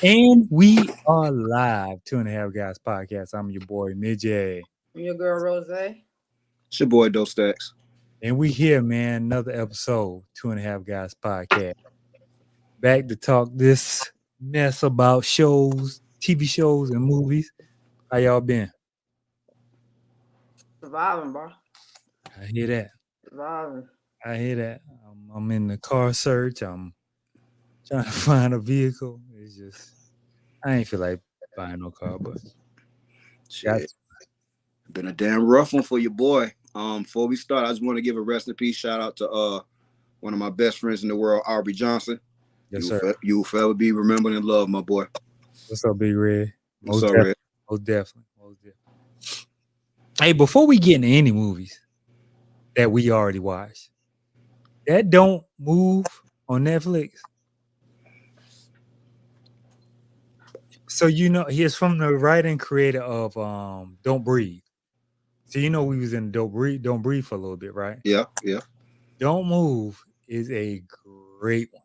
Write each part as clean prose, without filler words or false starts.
And we are live. Two and a Half Guys podcast. I'm your boy, Midjay. I'm your girl, Rose. It's your boy, Dostacks. And we here, man. Another episode, Two and a Half Guys podcast. Back to talk this mess about shows, TV shows, and movies. How y'all been? Surviving, bro. I hear that. Surviving. I hear that. I'm in the car search. I'm trying to find a vehicle. It's just, I ain't feel like buying no car, but Shit. Been a damn rough one for your boy. Before we start, I just want to give a rest in peace shout out to one of my best friends in the world, Aubrey Johnson. yes, sir. You will forever be remembered and loved, my boy. What's up, Big Red? What's up, Red? Most definitely. Hey, before we get into any movies that we already watched, that Don't Move on Netflix. So he is from the writer and creator of Don't Breathe. So we was in Don't Breathe for a little bit, right? Yeah. Don't Move is a great one.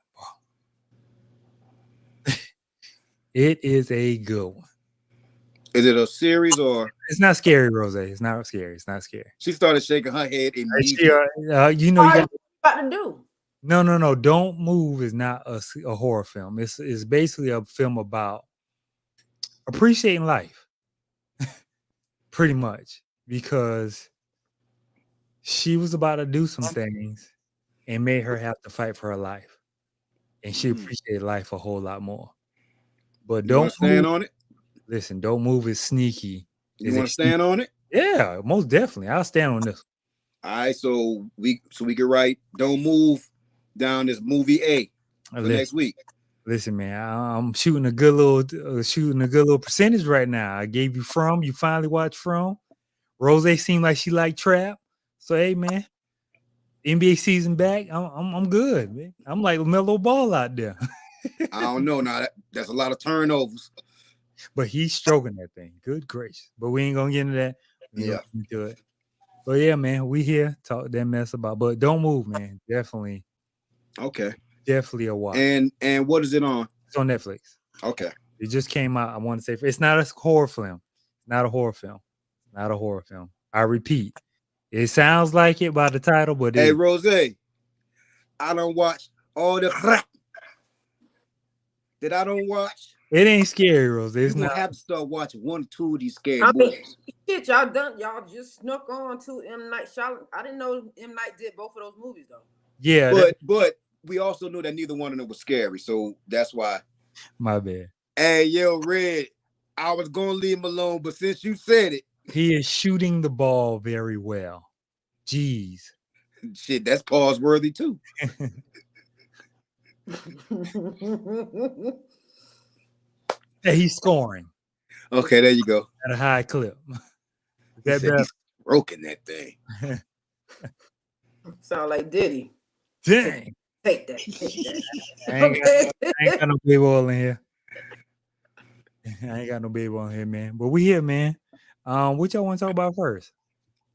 It is a good one. Is it a series or? It's not scary, Rose. It's not scary. She started shaking her head immediately. You What you about to do? No. Don't Move is not a horror film. It's basically a film about appreciating life, pretty much, because she was about to do some things and made her have to fight for her life, and she appreciated life a whole lot more. But You Don't want to stand Move. on it? Listen, Don't Move is sneaky. You want to stand on it? Yeah, most definitely. I'll stand on this. All right, so we can write Don't Move down as movie A for next week. Listen, man, I'm shooting a good little percentage right now. I gave you From. You finally watched From. Rose seemed like she liked Trap. So hey, man, NBA season back. I'm good, man. I'm like Melo Ball out there. I don't know. Now that's a lot of turnovers. But he's stroking that thing. Good gracious. But we ain't gonna get into that. Yeah. Into it. But yeah, man, we here talk that mess about. But Don't Move, man. Definitely. Okay. Definitely a watch. And what is it on? It's on Netflix. Okay. It just came out. I want to say it's not a horror film. Not a horror film. Not a horror film. I repeat. It sounds like it by the title, but hey, Rose, I don't watch all the crap that I don't watch. It ain't scary, Rose. It's you not. Have to start watching 1 or 2 of these scary movies. Shit, y'all just snuck on to M. Night Shyamalan. I didn't know M. Night did both of those movies though. Yeah, but we also knew that neither one of them was scary, so that's why. My bad. Hey, yo, Red, I was gonna leave him alone, but since you said it, he is shooting the ball very well. Jeez. Shit, that's pause worthy too. Hey, he's scoring. Okay, there you go. At a high clip. That he's broken that thing. Sound like Diddy. Dang. Take that. I ain't got no baby oil in here. I ain't got no baby on here, man. But we here, man. What y'all want to talk about first?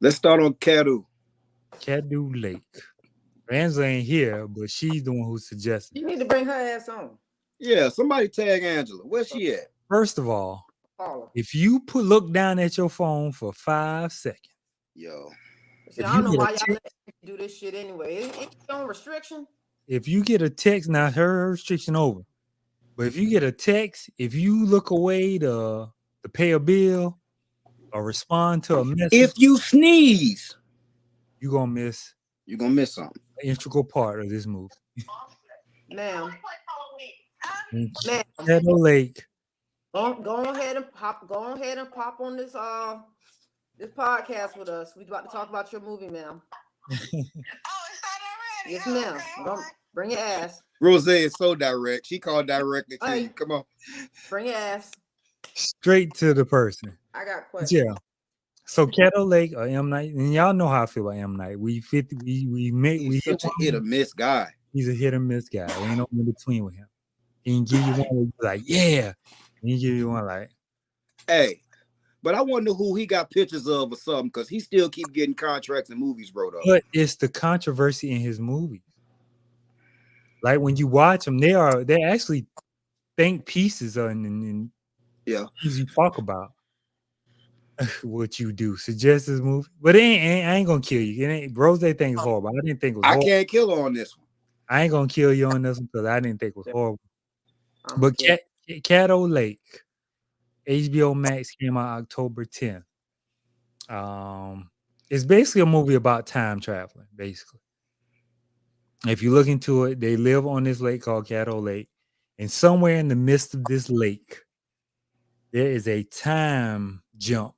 Let's start on Cadu Lake. Angela ain't here, but she's the one who suggested. You need to bring her ass on. Yeah, somebody tag Angela. Where's she at? First of all, if you look down at your phone for 5 seconds. Yo. See, I don't know why y'all do this shit anyway. It's on restriction. If you get a text, now her restriction over. But if you get a text, if you look away to pay a bill or respond to a message, if you sneeze, you're gonna miss something. An integral part of this movie. Now, Cadu Lake. Go ahead and pop on this this podcast with us. We about to talk about your movie, ma'am. It's not already. Yes, ma'am. Okay. Bring your ass. Rose is so direct. She called directly to you. Come on. Bring your ass. Straight to the person. I got questions. Yeah. So Cadu Lake or M. Night, and y'all know how I feel about M. Night. He's such a hit or miss guy. He's a hit or miss guy. There ain't no in between with him. He can give you one where you're like, yeah. And he give you one like, hey. But I wonder who he got pictures of or something, because he still keep getting contracts and movies wrote up. But it's the controversy in his movies. Like when you watch them, they're actually think pieces and Yeah. things you talk about what you do. Suggest this movie, but I ain't gonna kill you. It ain't Rose think it's horrible. I didn't think it was I horrible. can't kill her on this one. I ain't gonna kill you on this one because I didn't think it was horrible. I'm But scared. Caddo Lake, HBO Max came out October 10th. It's basically a movie about time traveling, basically. If you look into it, they live on this lake called Caddo Lake, and somewhere in the midst of this lake, there is a time jump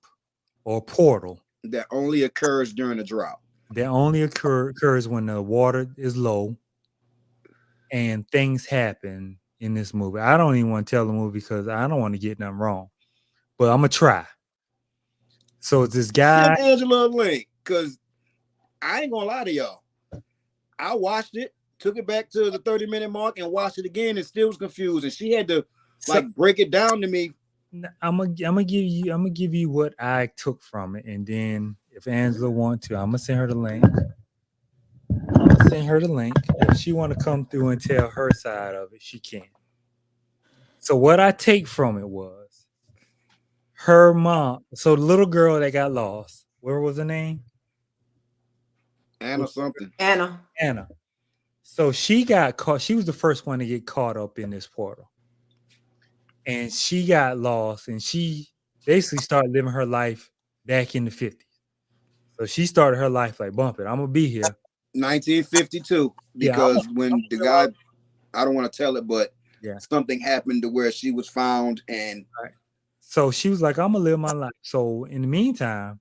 or portal That only occurs during a drought. that only occurs when the water is low and things happen in this movie. I don't even want to tell the movie because I don't want to get nothing wrong, but I'm gonna try. So it's this guy. Send Angela a link, because I ain't gonna lie to y'all. I watched it, took it back to the 30-minute mark, and watched it again, and still was confused. And she had to break it down to me. I'm gonna give you what I took from it, and then if Angela wants to, I'm gonna send her the link. If she want to come through and tell her side of it, she can. So what I take from it was her mom. So the little girl that got lost, where was her name? Anna something. Anna. So she got caught. She was the first one to get caught up in this portal. And she got lost, and she basically started living her life back in the 50s. So she started her life like, bump it, I'm gonna be here. 1952, because when the guy, I don't want to tell it, but something happened to where she was found, and so she was like, I'm gonna live my life. So in the meantime,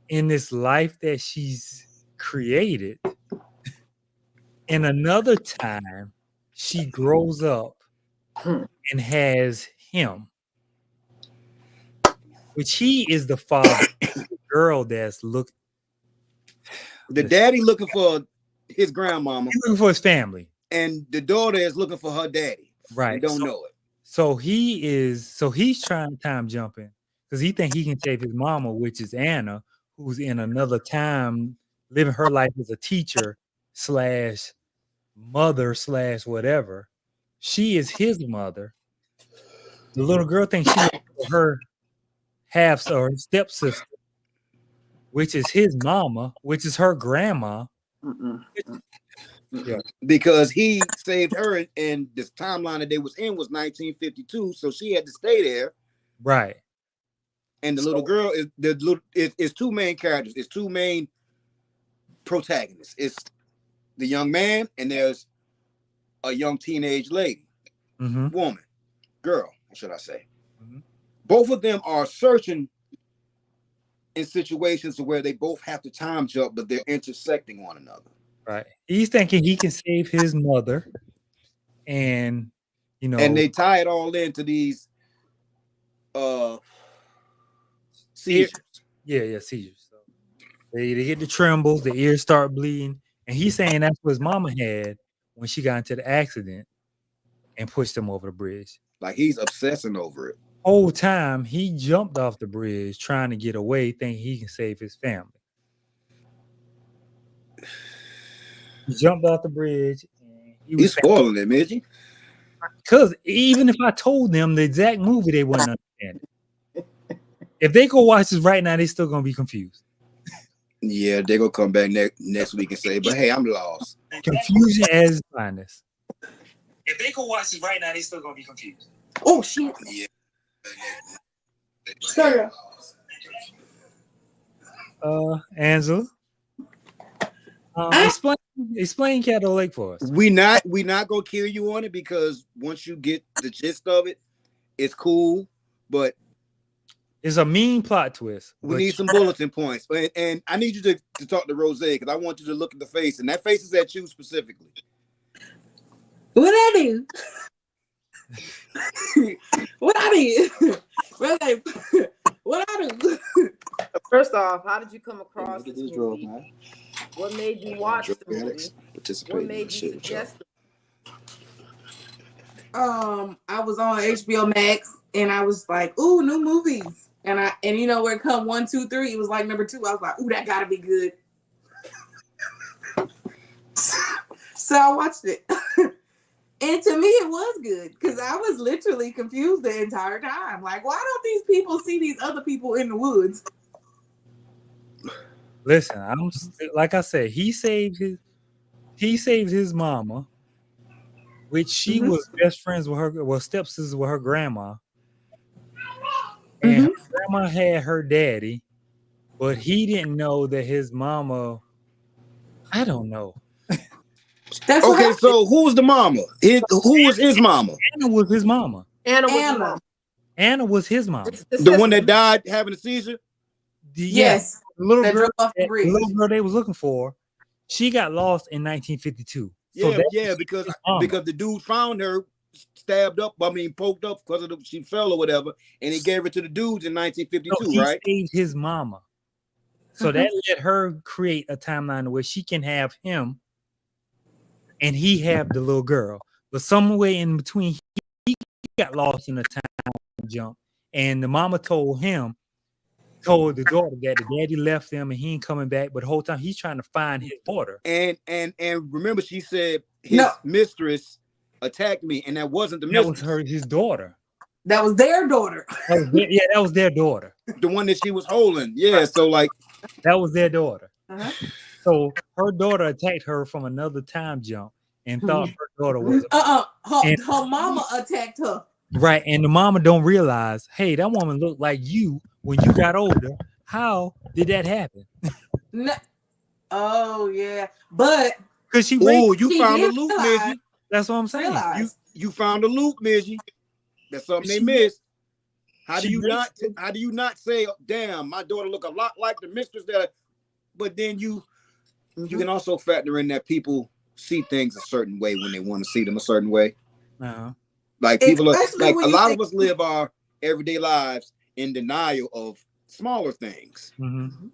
in this life that she's created, in another time, she grows up and has him, which he is the father of the girl that's the daddy looking for his grandmama. He's looking for his family. And the daughter is looking for her daddy. Right. Don't know it. So he's trying time jumping because he think he can save his mama, which is Anna, who's in another time living her life as a teacher / mother / whatever. She is his mother. The little girl thinks she's her half or stepsister, which is his mama, which is her grandma. Yeah. Because he saved her, and this timeline that they was in was 1952, so she had to stay there. Right. And the little girl is two main characters. It's two main protagonists. It's the young man, and there's a young teenage lady, woman, girl, what should I say? Both of them are searching in situations where they both have to time jump, but they're intersecting one another. Right. He's thinking he can save his mother, and and they tie it all into these seizures. Yeah, seizures. So they get the trembles, the ears start bleeding, and he's saying that's what his mama had when she got into the accident and pushed him over the bridge. Like he's obsessing over it. Whole time he jumped off the bridge trying to get away, thinking he can save his family. He jumped off the bridge. And He's spoiling it, Midgie. Because even if I told them the exact movie, they wouldn't understand it. If they go watch this right now, they still gonna be confused. Yeah, they're gonna come back next week and say, but hey, I'm lost. Confusion as blindness. If they go watch this right now, they still gonna be confused. Oh shit. Yeah. Sorry. Angela. Explain Caddo Lake for us. We not gonna kill you on it, because once you get the gist of it, it's cool. But it's a mean plot twist. We need some bulletin points, and I need you to talk to Rose, because I want you to look at the face, and that face is at you specifically. What I do? What I do? What I do? First off, how did you come across this movie? What made you watch the movie? What made you suggest it? I was on HBO Max and I was like, "Ooh, new movies!" And you know where it come 1, 2, 3. It was like number 2. I was like, "Ooh, that gotta be good." So I watched it. And to me, it was good because I was literally confused the entire time. Like, why don't these people see these other people in the woods? Listen, like I said, he saved his mama, which she Mhm. was best friends with her, well, stepsisters with her grandma. And her grandma had her daddy, but he didn't know that his mama, I don't know. That's what Okay, happened. so who was the mama? Who was his mama? Anna was his mama. Anna was the Anna. mom. Anna was his mama. The one that died having a seizure? Yes. The little That girl, drove off the the bridge. little girl they was looking for, she got lost in 1952. So Yeah, that yeah, was because his mama. the dude found her stabbed up, poked up because she fell or whatever, and he gave her to the dudes in So 1952, he right? saved his mama. So that let her create a timeline where she can have him and he have the little girl. But somewhere in between, he got lost in a time jump. And the mama told the daughter that the daddy left them and he ain't coming back. But the whole time he's trying to find his daughter. And remember, she said his mistress attacked me, and that wasn't the That mistress. was his daughter. That was their daughter. That was their daughter. The one that she was holding. Yeah, so like that was their daughter. Uh-huh. So her daughter attacked her from another time jump and thought her daughter was her mama attacked her. Right. And the mama don't realize, hey, that woman looked like you when you got older. How did that happen? No. Oh yeah. But because she found a loop, Midgie. That's what I'm saying. You found a loop, Midgie. That's something they missed. How do you not say, damn, my daughter look a lot like the mistress that, but then you can also factor in that people see things a certain way when they want to see them a certain way. Uh-huh. Like people are like a lot of us live our everyday lives in denial of smaller things. Mm-hmm.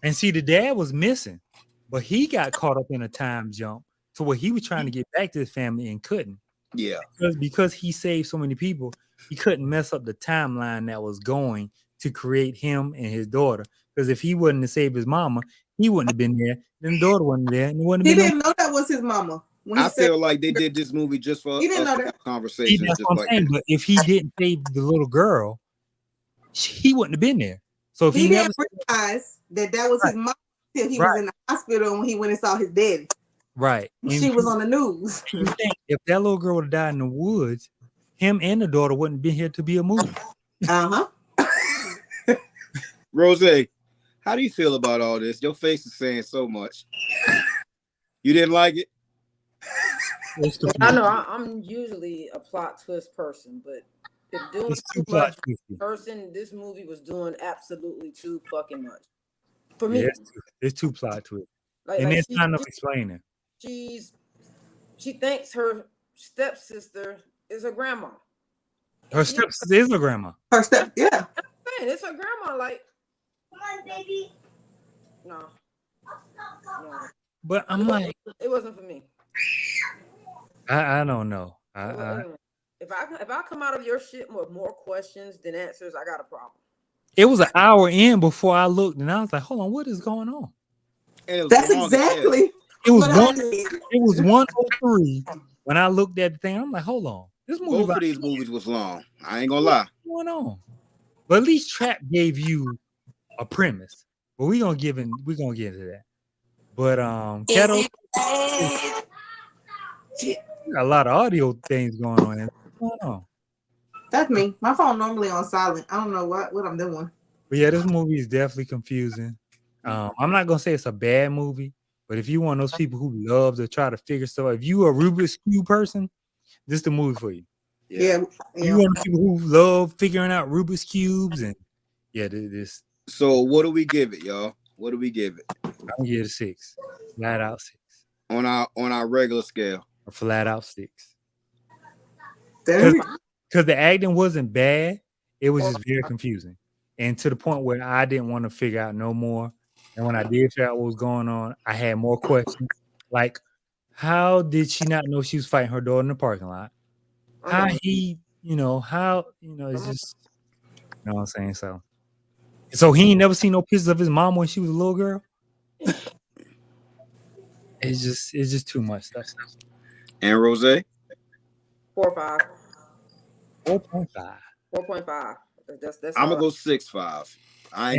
And see, the dad was missing, but he got caught up in a time jump to where he was trying to get back to his family and couldn't. Yeah. Because he saved so many people, he couldn't mess up the timeline that was going to create him and his daughter. Because if he wouldn't have saved his mama, he wouldn't have been there. Then the daughter wasn't there. And he didn't know that was his mama. I feel like they did this movie just for he didn't know that conversation. That's what I'm saying. But if he didn't save the little girl, he wouldn't have been there. So if he didn't realize that was his mom till he was in the hospital when he went and saw his daddy. Right. And she was on the news. If that little girl would have died in the woods, him and the daughter wouldn't be here to be a movie. Uh-huh. Rose, how do you feel about all this? Your face is saying so much. You didn't like it? I know I'm usually a plot twist person, but if doing too much person, this movie was doing absolutely too fucking much. For me, it's too plot twist. Like it's kind of explaining. She thinks her stepsister is her grandma. Her stepsister is her grandma. Yeah. It's her grandma. Like, come on, baby. No. But I'm like, it wasn't for me. I don't know. If I come out of your shit with more questions than answers, I got a problem. It was an hour in before I looked, and I was like, hold on, what is going on? That's exactly. It was 1:03 when I looked at the thing. I'm like, hold on, this movie. Both of these movies was long. I ain't gonna lie. What's going on? But at least Trap gave you a premise. But we're gonna get into that. But Keto, got a lot of audio things going on. What's going on? That's me. My phone normally on silent. I don't know what I'm doing. But yeah, this movie is definitely confusing. I'm not gonna say it's a bad movie, but if you want those people who love to try to figure stuff out, if you a Rubik's Cube person, this is the movie for you. Yeah. You want people who love figuring out Rubik's Cubes and this. So what do we give it, y'all? What do we give it? I'll give it a 6. Flat out 6. On our regular scale. A flat out 6. Because the acting wasn't bad, it was just very confusing. And to the point where I didn't want to figure out no more. And when I did figure out what was going on, I had more questions. Like, how did she not know she was fighting her daughter in the parking lot? How it's just, you know what I'm saying? So he ain't never seen no pictures of his mom when she was a little girl. It's just too much stuff. And Rose? 4 or 5. 4.5. 4.5. That's I'm all. gonna go 6.5. I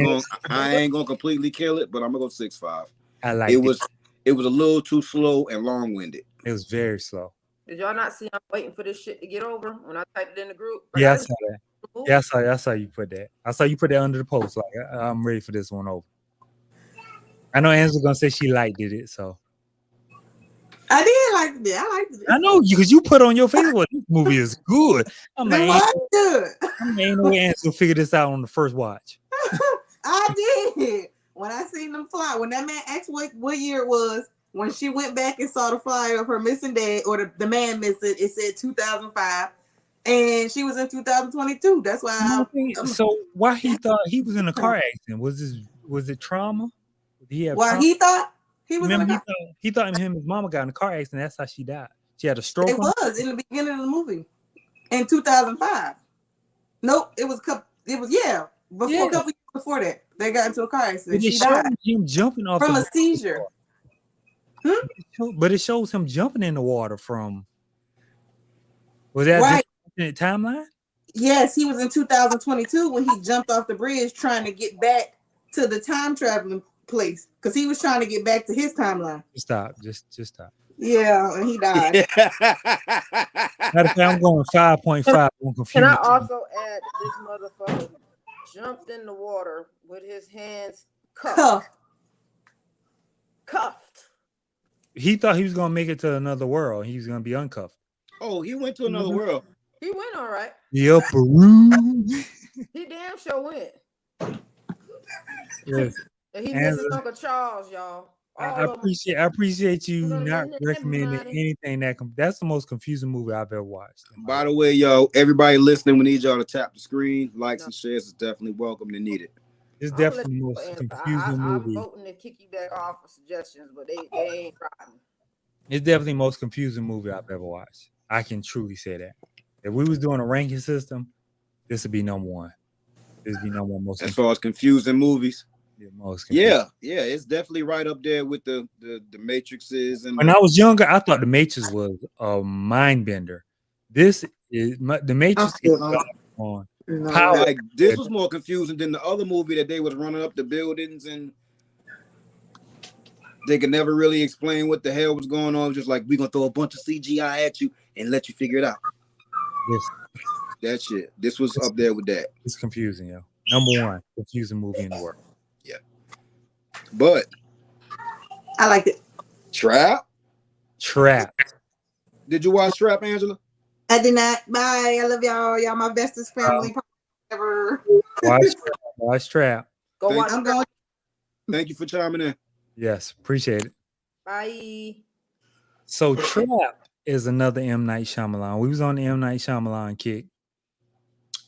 ain't gonna completely kill it, but I'm gonna go 6.5. I like it. Was a little too slow and long-winded. It was very slow. Did y'all not see I'm waiting for this shit to get over when I typed it in the group? Like, Yeah, I saw that. Yeah, I saw you put that. I saw you put that under the post. Like, I'm ready for this one over. I know Angela's gonna say she liked it, so I did like it. I liked it. I know because you put on your Facebook, this movie is good. I'm like, It was good. ain't no way Angela figure this out on the first watch. I did. When I seen them fly, when that man asked what year it was, when she went back and saw the flyer of her missing dad or the man missing, it said 2005. And she was in 2022. That's why. So why he thought he was in a car accident? Was it trauma? Did he have why trauma? he thought he was Remember, in a car? he thought him and his mama got in a car accident. That's how she died. She had a stroke. It was in the beginning of the movie in 2005. Nope, it was a couple years before that. They got into a car accident. She died. Him jumping off from a seizure. But it shows him jumping in the water from. Was that right timeline? Yes, he was in 2022 when he jumped off the bridge trying to get back to the time traveling place because he was trying to get back to his timeline. Stop. Just stop. Yeah, and he died. I'm going 5.5. Can I also add this motherfucker jumped in the water with his hands cuffed. He thought he was gonna make it to another world. He was gonna be uncuffed. Oh, he went to another world. He went all right. The upper room. He damn sure went. Yes. And he missing Uncle Charles, y'all. I appreciate you not recommending anything that's the most confusing movie I've ever watched. By the way, yo, everybody listening, we need y'all to tap the screen. Likes and shares is definitely welcome and needed. It's definitely the most confusing movie. I'm voting to kick you back off for suggestions, but they ain't riding. It's definitely the most confusing movie I've ever watched. I can truly say that. If we was doing a ranking system, this would be number one. This would be number one most. As far as confusing movies. Yeah, it's definitely right up there with the Matrixes. And when I was younger, I thought the Matrix was a mind bender. This is the Matrix is on power. Like this was more confusing than the other movie that they was running up the buildings and they could never really explain what the hell was going on. Just like, we're gonna throw a bunch of CGI at you and let you figure it out. That shit. This was up there with that. It's confusing, yo. Number one confusing movie in the world. Yeah. But I liked it. Trap. Did you watch Trap, Angela? I did not. Bye. I love y'all. Y'all my bestest family ever. Watch Trap. Go watch. I'm going. Thank you for chiming in. Yes, appreciate it. Bye. So Trap is another M. Night Shyamalan. We was on the M. Night Shyamalan kick.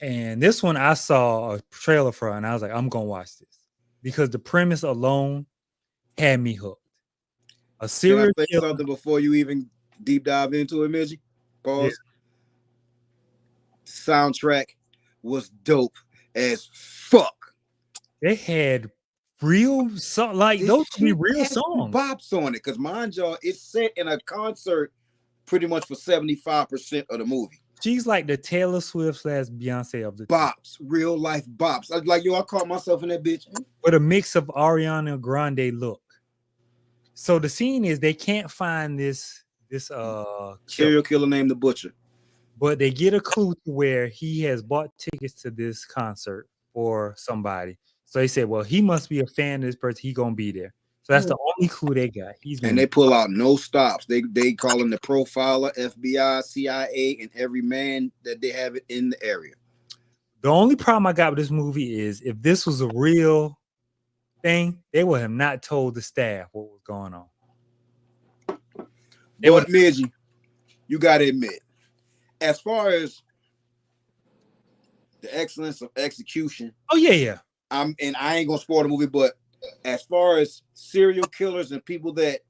And this one I saw a trailer for and I was like, I'm gonna watch this. Because the premise alone had me hooked. A serial Can I say something before you even deep dive into it, Midgie? Pause. Yeah. Soundtrack was dope as fuck. They had real songs, like those could be real songs. Bops on it, because mind y'all, it's set in a concert pretty much for 75% of the movie. She's like the Taylor Swift / Beyonce of the bops, real life bops. I was like, yo, I caught myself in that bitch. With a mix of Ariana Grande look. So the scene is they can't find this serial killer named the Butcher. But they get a clue to where he has bought tickets to this concert for somebody. So they said, well, he must be a fan of this person. He gonna be there. So that's the only clue they got. And they pull out no stops. They call him the profiler, FBI, CIA, and every man that they have it in the area. The only problem I got with this movie is if this was a real thing, they would have not told the staff what was going on. But Midgie, you gotta admit, as far as the excellence of execution. Oh, yeah. I ain't gonna spoil the movie, but as far as serial killers and people that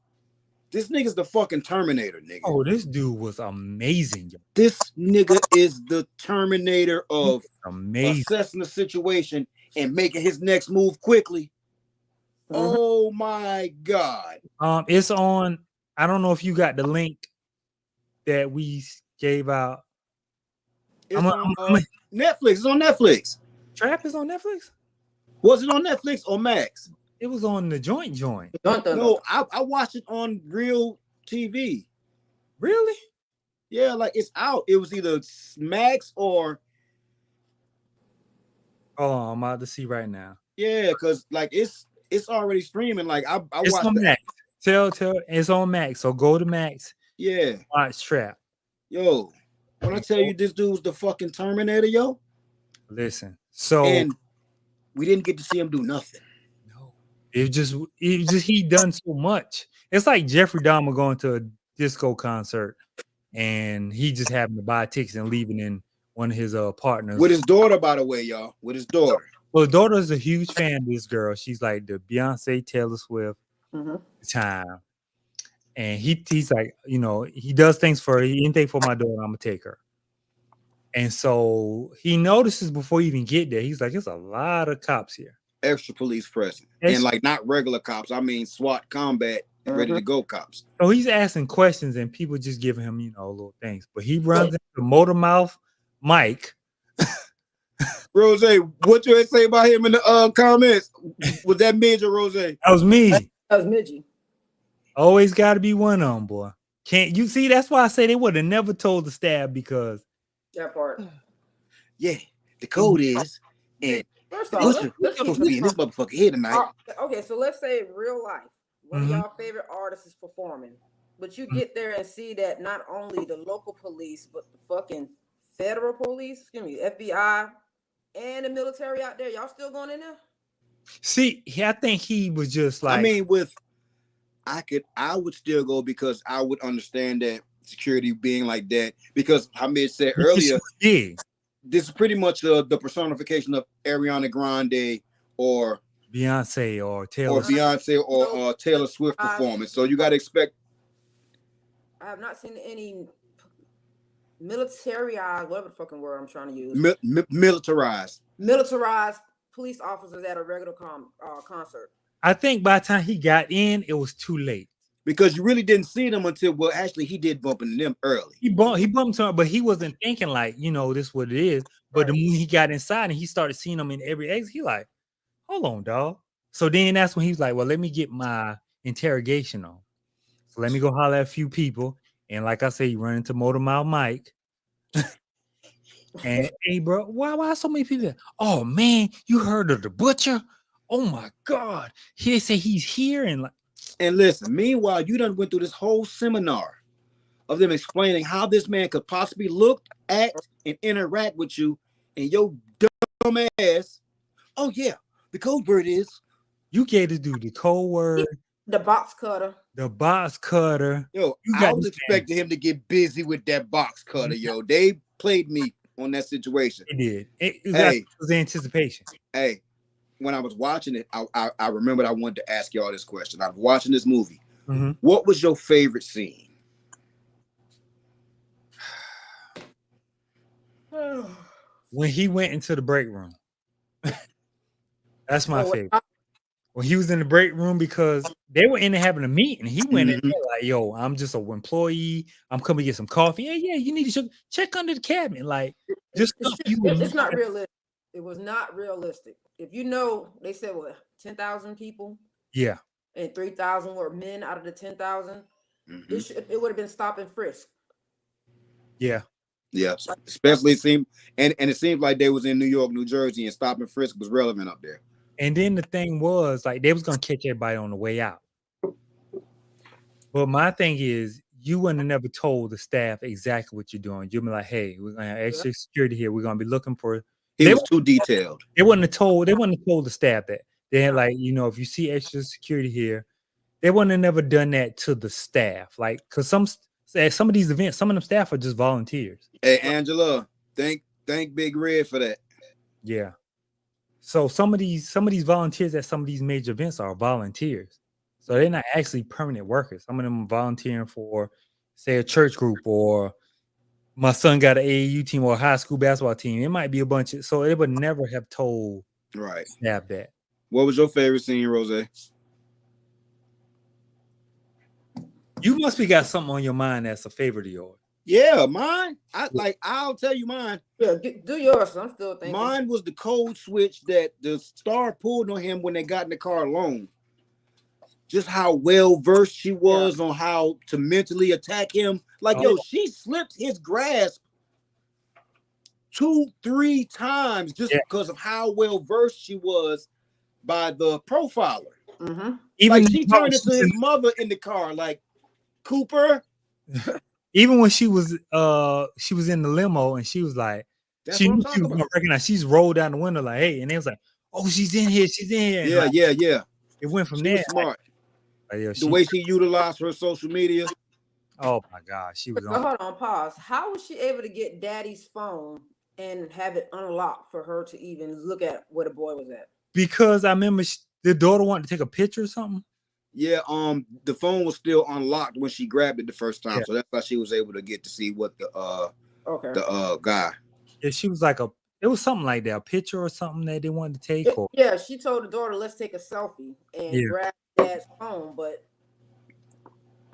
this nigga's the fucking Terminator, nigga. Oh, this dude was amazing. This nigga is the Terminator of amazing assessing the situation and making his next move quickly. Oh my God. It's on. I don't know if you got the link that we gave out. It's on Netflix. It's on Netflix. Trap is on Netflix? Was it on Netflix or Max? It was on the joint. No, I watched it on Real TV. Really? Yeah, like it's out. It was either Max or I'm about to see right now. yeah, because like it's already streaming. Like I It's watched on Max. Tell it's on Max. So go to Max. Yeah. Watch Trap. Yo, when I tell you this dude's the fucking Terminator, yo. Listen. So and we didn't get to see him do nothing. No. It just he done so much. It's like Jeffrey Dahmer going to a disco concert and he just having to buy tickets and leaving in one of his partners. With his daughter, by the way, y'all. With his daughter. Well, the daughter's a huge fan of this girl. She's like the Beyonce, Taylor Swift time. And he's like, you know, he does things for her. Anything for my daughter, I'm gonna take her. And so he notices before you even get there, he's like, there's a lot of cops here. Extra police present. And like not regular cops. I mean SWAT combat and ready to go cops. So he's asking questions and people just giving him, you know, little things. But he runs into Motor Mouth Mike. Rose, what you say about him in the comments? Was that Midge or Rose? That was me. That was Midgie. Always got to be one of them, boy. Can't you see? That's why I say they would have never told the stab because that part. Yeah, the code is. And first off, let's supposed to be in this motherfucker here tonight. Okay, so let's say real life. One of y'all favorite artists is performing, but you get there and see that not only the local police, but the fucking federal police, excuse me, FBI, and the military out there. Y'all still going in there? See, I think he was just like. I mean, I would still go because I would understand that security being like that. Because Hamid said earlier, this is pretty much the personification of Ariana Grande or Beyonce or Taylor or Taylor Swift performance. So you got to expect. I have not seen any militarized, whatever the fucking word I'm trying to use. Militarized police officers at a regular concert. I think by the time he got in, it was too late. Because you really didn't see them until, well, actually, he did bump into them early. He bumped to him, but he wasn't thinking like, you know, this is what it is. But the moment he got inside and he started seeing them in every exit, he like, hold on, dog. So then that's when he was like, well, let me get my interrogation on. So let me go holler at a few people. And like I say, you run into Motor Mouth Mike. And hey, bro, why so many people? Oh man, you heard of the butcher? Oh my God, he say he's here and listen. Meanwhile, you done went through this whole seminar of them explaining how this man could possibly look, act, and interact with you, and your dumb ass. Oh yeah, the code word is. You gave this dude the code word. The box cutter. The box cutter. Yo, I was expecting him to get busy with that box cutter. Yo, they played me on that situation. It did. It was anticipation. Hey, when I was watching it, I remembered I wanted to ask y'all this question. I was watching this movie. What was your favorite scene? When he went into the break room. That's my favorite. When he was in the break room because they were in there having a meeting. He went in there like, yo, I'm just an employee. I'm coming to get some coffee. Yeah, you need to check under the cabinet. Like, just it's not realistic. It was not realistic. If you know, they said, what, 10,000 people? Yeah. And 3,000 were men out of the 10,000. It would have been stop and frisk. Yeah. Yeah. Especially it seemed, and it seemed like they was in New York, New Jersey, and stop and frisk was relevant up there. And then the thing was, like, they was gonna catch everybody on the way out. But my thing is, you wouldn't have never told the staff exactly what you're doing. You'd be like, hey, we're gonna have extra security here. We're gonna be looking for. It was too detailed. They wouldn't have told the staff that. They had like, you know, if you see extra security here, they wouldn't have never done that to the staff. Like, cause some of these events, some of them staff are just volunteers. Hey, Angela, thank Big Red for that. Yeah. So some of these volunteers at some of these major events are volunteers. So they're not actually permanent workers. Some of them are volunteering for, say, a church group, or my son got an AAU team or a high school basketball team. It might be a bunch of, so they would never have told staff that. What was your favorite scene, Rose? You must be got something on your mind that's a favorite of yours. Yeah, mine. I'll tell you mine. Yeah, do yours. I'm still thinking. Mine was the code switch that the star pulled on him when they got in the car alone. Just how well versed she was on how to mentally attack him. Like, yo, she slipped his grasp 2-3 times just because of how well versed she was by the profiler. Mm-hmm. Even like she turned into his mother in the car, like Cooper. Even when she was in the limo and she was like, she was gonna recognize. She's rolled down the window like, hey, and it was like, oh, she's in here. Yeah, like, yeah. It went from she there. Was smart. Like, the way she utilized her social media. Oh my God, she was. Hold on, pause. How was she able to get Daddy's phone and have it unlocked for her to even look at where the boy was at? Because I remember the daughter wanted to take a picture or something. Yeah, the phone was still unlocked when she grabbed it the first time, so that's why she was able to get to see what the guy. Yeah, she was like it was something like that, a picture or something that they wanted to take. Yeah, she told the daughter, let's take a selfie and grab Dad's phone, but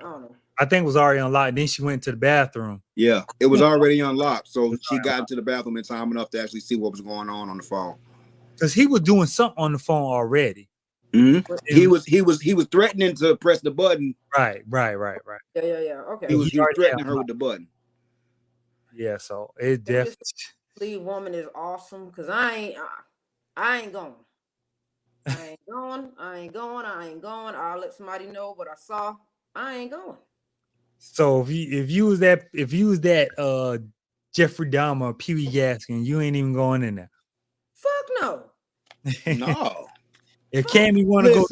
I don't know. I think it was already unlocked. Then she went to the bathroom. Yeah, it was already unlocked, so she got into the bathroom in time enough to actually see what was going on the phone. Because he was doing something on the phone already. Mm-hmm. He was threatening to press the button. Right. Yeah. Okay. He was threatening her with the button. Yeah, so it definitely. Lead woman is awesome because I ain't going. I ain't going. I'll let somebody know what I saw. I ain't going. So if you was that Jeffrey Dahmer, Pee Wee Gaskin, you ain't even going in there. Fuck no. No. If Cammy want to go,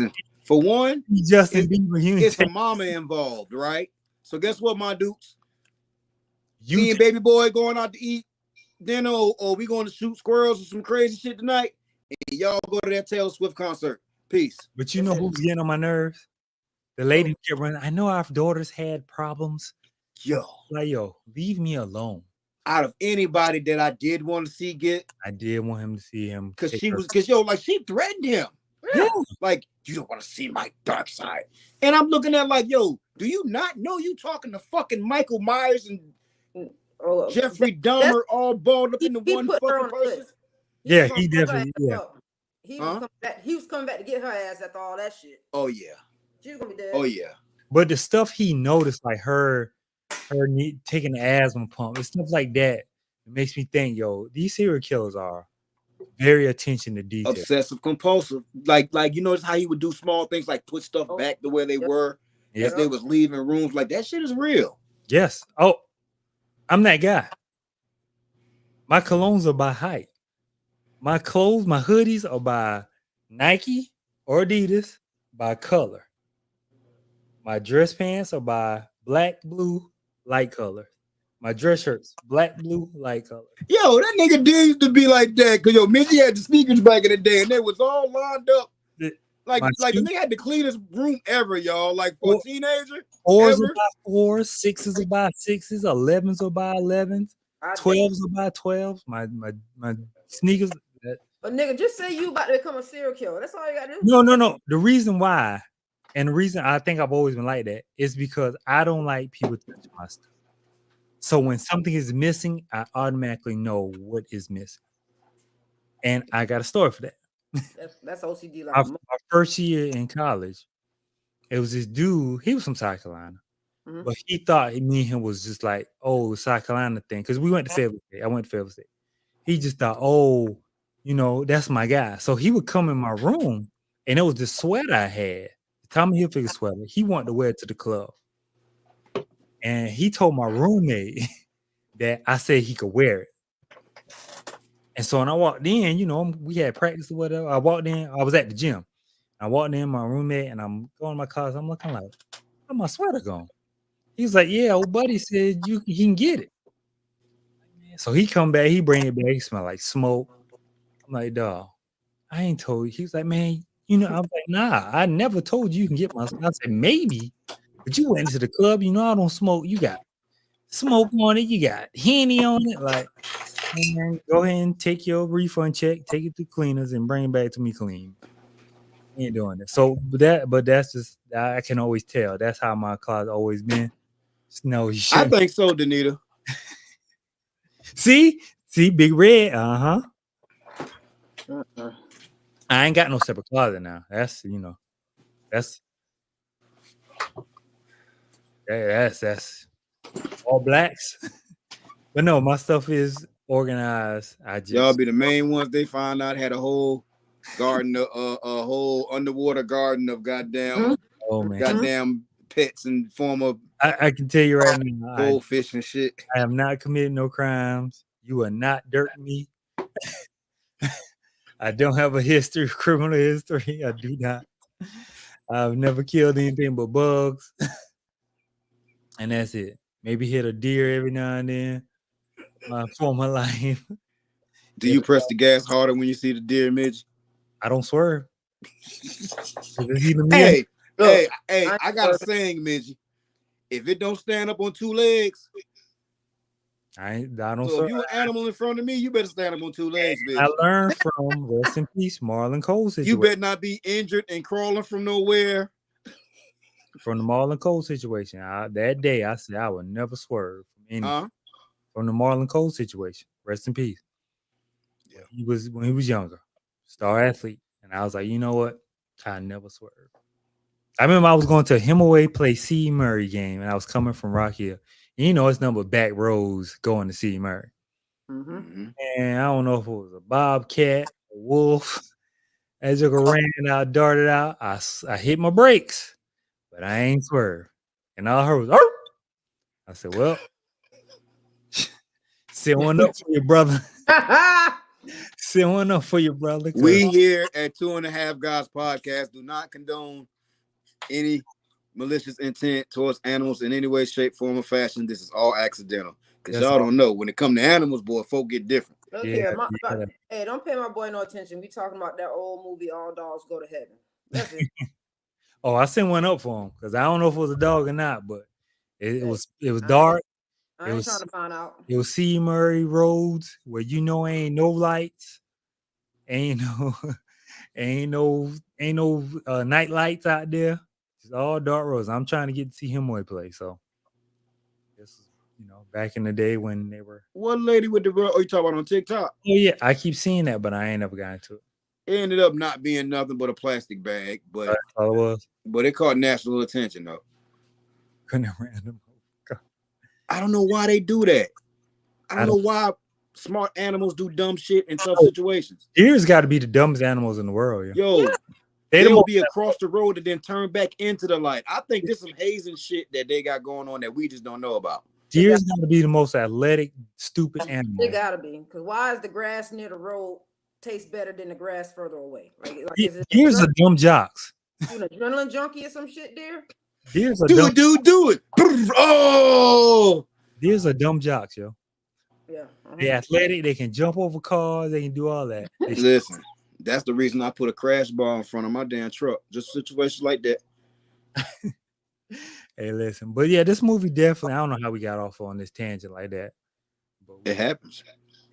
for one, Justin Bieber, it's a mama involved, right? So guess what, my dudes? Me and baby boy going out to eat dinner, or we going to shoot squirrels or some crazy shit tonight, and y'all go to that Taylor Swift concert. Peace. But you know who's getting on my nerves? The lady kept running. I know our daughters had problems. Yo, leave me alone. Out of anybody that I did want to see I did want him to see him. Because she threatened him. Yeah. Like, you don't want to see my dark side. And I'm looking at like, yo, do you not know you talking to fucking Michael Myers and Jeffrey Dahmer all balled up into one fucking person? Yeah, he definitely, He was coming back to get her ass after all that shit. Oh, yeah. She was going to be dead. Oh, yeah. But the stuff he noticed, like her taking the asthma pump and stuff like that, it makes me think, yo, these serial killers are very attention to detail. Obsessive compulsive. Like you notice how he would do small things like put stuff back to where they were as they was leaving rooms. Like that shit is real. Yes. Oh, I'm that guy. My colognes are by height. My clothes, my hoodies are by Nike or Adidas by color. My dress pants are by black, blue, light color. My dress shirts, black, blue, light color. Yo, that nigga did used to be like that. Cause yo, Missy had the sneakers back in the day, and they was all lined up. Like the nigga had the cleanest room ever, y'all. Like for a teenager. 4s are by 4s, 6s are by 6s, 11s are by 11s, 12s are by 12s. My sneakers. But nigga, just say you about to become a serial killer. That's all you gotta do. No. The reason why, and the reason I think I've always been like that, is because I don't like people touching my stuff. So when something is missing, I automatically know what is missing. And I got a story for that. That's OCD. Like my first year in college, it was this dude, he was from South Carolina. Mm-hmm. But he thought me and him was just like, oh, South Carolina thing. Because we went to Fayetteville State. I went to Fayetteville State. He just thought, oh, that's my guy. So he would come in my room, and it was the sweater I had, the Tommy Hilfiger sweater. He wanted to wear it to the club. And he told my roommate that I said he could wear it. And so when I walked in, we had practice or whatever. I walked in, I was at the gym. I walked in, my roommate, and I'm going to my class. I'm looking like, where's my sweater going? He's like, yeah, old buddy said he can get it. So he come back, he bring it back, he smell like smoke. I'm like, dog, I ain't told you. He was like, man, I was like, nah, I never told you can get my sweater. I said, maybe. But you went into the club, I don't smoke. You got smoke on it. You got Henny on it. Like, man, go ahead and take your refund check, take it to cleaners, and bring it back to me clean. You ain't doing it. So, but that's just, I can always tell. That's how my closet always been. No, I think so, Danita. See, Big Red. Uh-huh. Uh-uh. I ain't got no separate closet now. That's that's all blacks. But no, my stuff is organized. Y'all be the main ones they find out had a whole garden, a whole underwater garden of goddamn, oh man, goddamn pets and former. I can tell you right now, goldfish and shit. I have not committed no crimes. You are not dirt me. I don't have a history, criminal history. I do not. I've never killed anything but bugs. And that's it. Maybe hit a deer every now and then. My former life. Do you press the gas harder when you see the deer, Midge? I don't swerve. Hey, I got a saying, Midge. If it don't stand up on two legs, I don't. So if you an animal in front of me, you better stand up on two legs, bitch. I learned from rest in peace, Marlon Cole situation. You better not be injured and crawling from nowhere. From the Marlon Cole situation, that day I said I would never swerve from anything. From the Marlon Cole situation, rest in peace. Yeah, when he was younger, star athlete, and I was like, you know what? I never swerve. I remember I was going to a Hemingway play C. Murray game, and I was coming from Rock Hill. And you know, it's number back roads going to C. Murray. Mm-hmm. And I don't know if it was a bobcat, a wolf. As you ran out, darted out, I hit my brakes, but I ain't swerved. And all I heard was, "Arr!" I said, well, sit one up for your brother. Sit one up for your brother. We here at 2.5 Guys Podcast do not condone any malicious intent towards animals in any way, shape, form, or fashion. This is all accidental. Because y'all don't know. When it come to animals, boy, folk get different. Hey, don't pay my boy no attention. We talking about that old movie, All Dogs Go to Heaven. That's it. Oh, I sent one up for him because I don't know if it was a dog or not, but it was dark. I ain't trying to find out. It was C. Murray roads where ain't no lights, ain't no night lights out there. It's all dark roads. I'm trying to get to see Hemingway play. So this is, back in the day when they were. What lady with the you talking about on TikTok? Oh yeah, I keep seeing that, but I ain't never got into it. It ended up not being nothing but a plastic bag, but that's all it was. But it caught national attention though. Couldn't have random. I don't know why they do that. I don't know why smart animals do dumb shit in tough situations. Deer's got to be the dumbest animals in the world. Yo, they'll be across the road and then turn back into the light. I think there's some hazing shit that they got going on that we just don't know about. Deer's got to be the most athletic, stupid animal. They got to be. Because why is the grass near the road taste better than the grass further away? Deer's are dumb jocks. You an adrenaline junkie or some shit, deer? Deer's are do it. Oh, deer's are dumb jocks, yo. Yeah. They're athletic. They can jump over cars. They can do all that. Listen, that's the reason I put a crash bar in front of my damn truck. Just situations like that. Hey, listen. But yeah, this movie definitely, I don't know how we got off on this tangent like that. But it happens.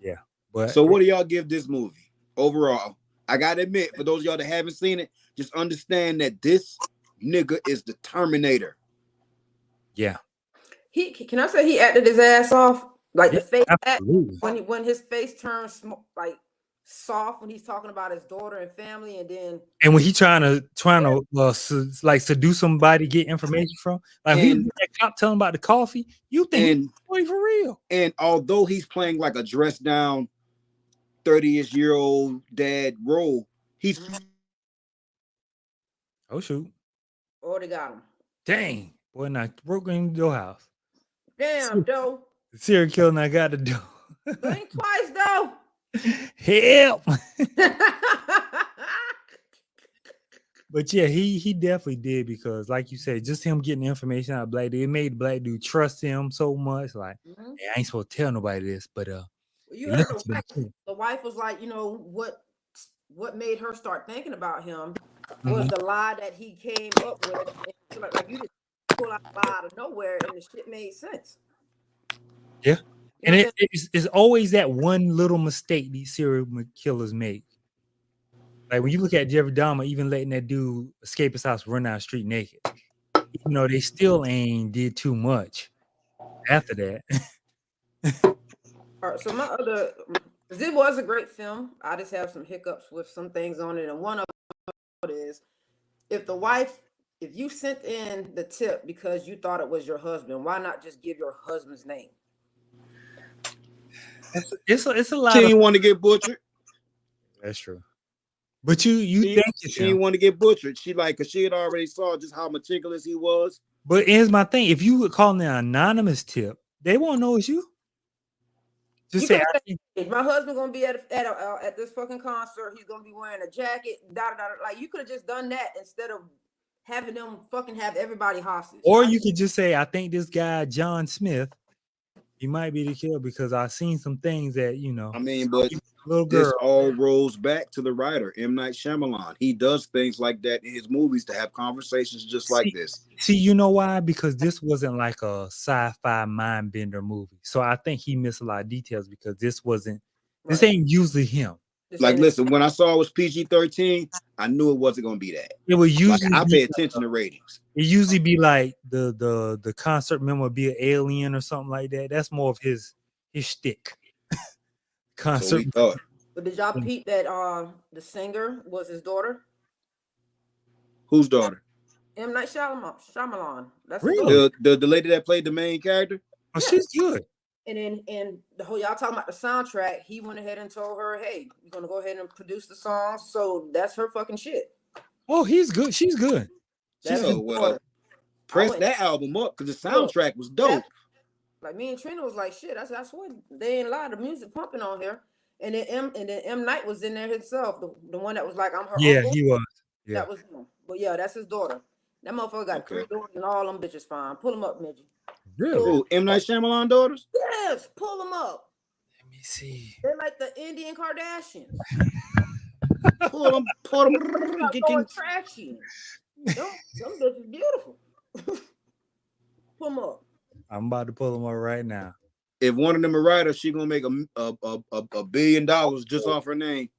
Yeah. But so what do y'all give this movie overall? I gotta admit, for those of y'all that haven't seen it, just understand that this nigga is the Terminator. Yeah. Can I say he acted his ass off? Like the face act, when his face turns like soft when he's talking about his daughter and family, and when he trying to like seduce somebody, get information from, like that cop telling about the coffee, you think he's playing for real. And although he's playing like a dressed down 30-year-old dad role, he's oh shoot. Oh, they got him. Dang. Boy, now broke into your house. Damn, though. The serial killer now got the door. Blink twice, though. Help. But yeah, he definitely did, because like you said, just him getting information out of black dude, it made the black dude trust him so much. Like, hey, I ain't supposed to tell nobody this, but you heard the wife was like, what made her start thinking about him was the lie that he came up with. Like you just pull out a lie out of nowhere, and the shit made sense. Yeah. And it's always that one little mistake these serial killers make. Like when you look at Jeffrey Dahmer, even letting that dude escape his house, run down the street naked, they still ain't did too much after that. All right, so my other, it was a great film. I just have some hiccups with some things on it, and one of it is if you sent in the tip because you thought it was your husband, why not just give your husband's name? It's a lot. She didn't want to get butchered. That's true. But you think she didn't want to get butchered. She because she had already saw just how meticulous he was. But here's my thing: if you would call an anonymous tip, they won't know it's you. Just say, my husband's gonna be at this fucking concert. He's gonna be wearing a jacket. Like you could have just done that instead of having them fucking have everybody hostage. Or you could just say, I think this guy John Smith, he might be the killer because I've seen some things that I mean, but this all rolls back to the writer M. Night Shyamalan. He does things like that in his movies to have conversations just like this. See, you know why? Because this wasn't like a sci-fi mind bender movie, so I think he missed a lot of details because this wasn't. This ain't usually him. Like, listen, when I saw it was PG-13, I knew it wasn't going to be that. It would usually. I pay attention to ratings. It usually be like the concert memorabilia Alien or something like that. That's more of his shtick. Concert. So we thought. But did y'all peep that the singer was his daughter? Whose daughter? M. Night Shyamalan. That's really the lady that played the main character. Oh, she's good. And the whole y'all talking about the soundtrack, he went ahead and told her, "Hey, you're gonna go ahead and produce the song." So that's her fucking shit. Oh, he's good. She's good. Well, press that album up because the soundtrack was dope. Like me and Trina was like, "Shit, I swear they ain't lie. The music pumping on here." And then M. Night was in there himself, the one that was like, "I'm her." Yeah, uncle. he was. Yeah, that was him. But yeah, that's his daughter. That motherfucker got 3 daughters and all them bitches fine. Pull them up, Midget. Really? Who, M. Night Shyamalan daughters? Yes, pull them up. Let me see. They're like the Indian Kardashians. pull them. Going trashy. Them bitches beautiful. Pull them up. I'm about to pull them up right now. If one of them a writer, she gonna make $1 billion just off her name.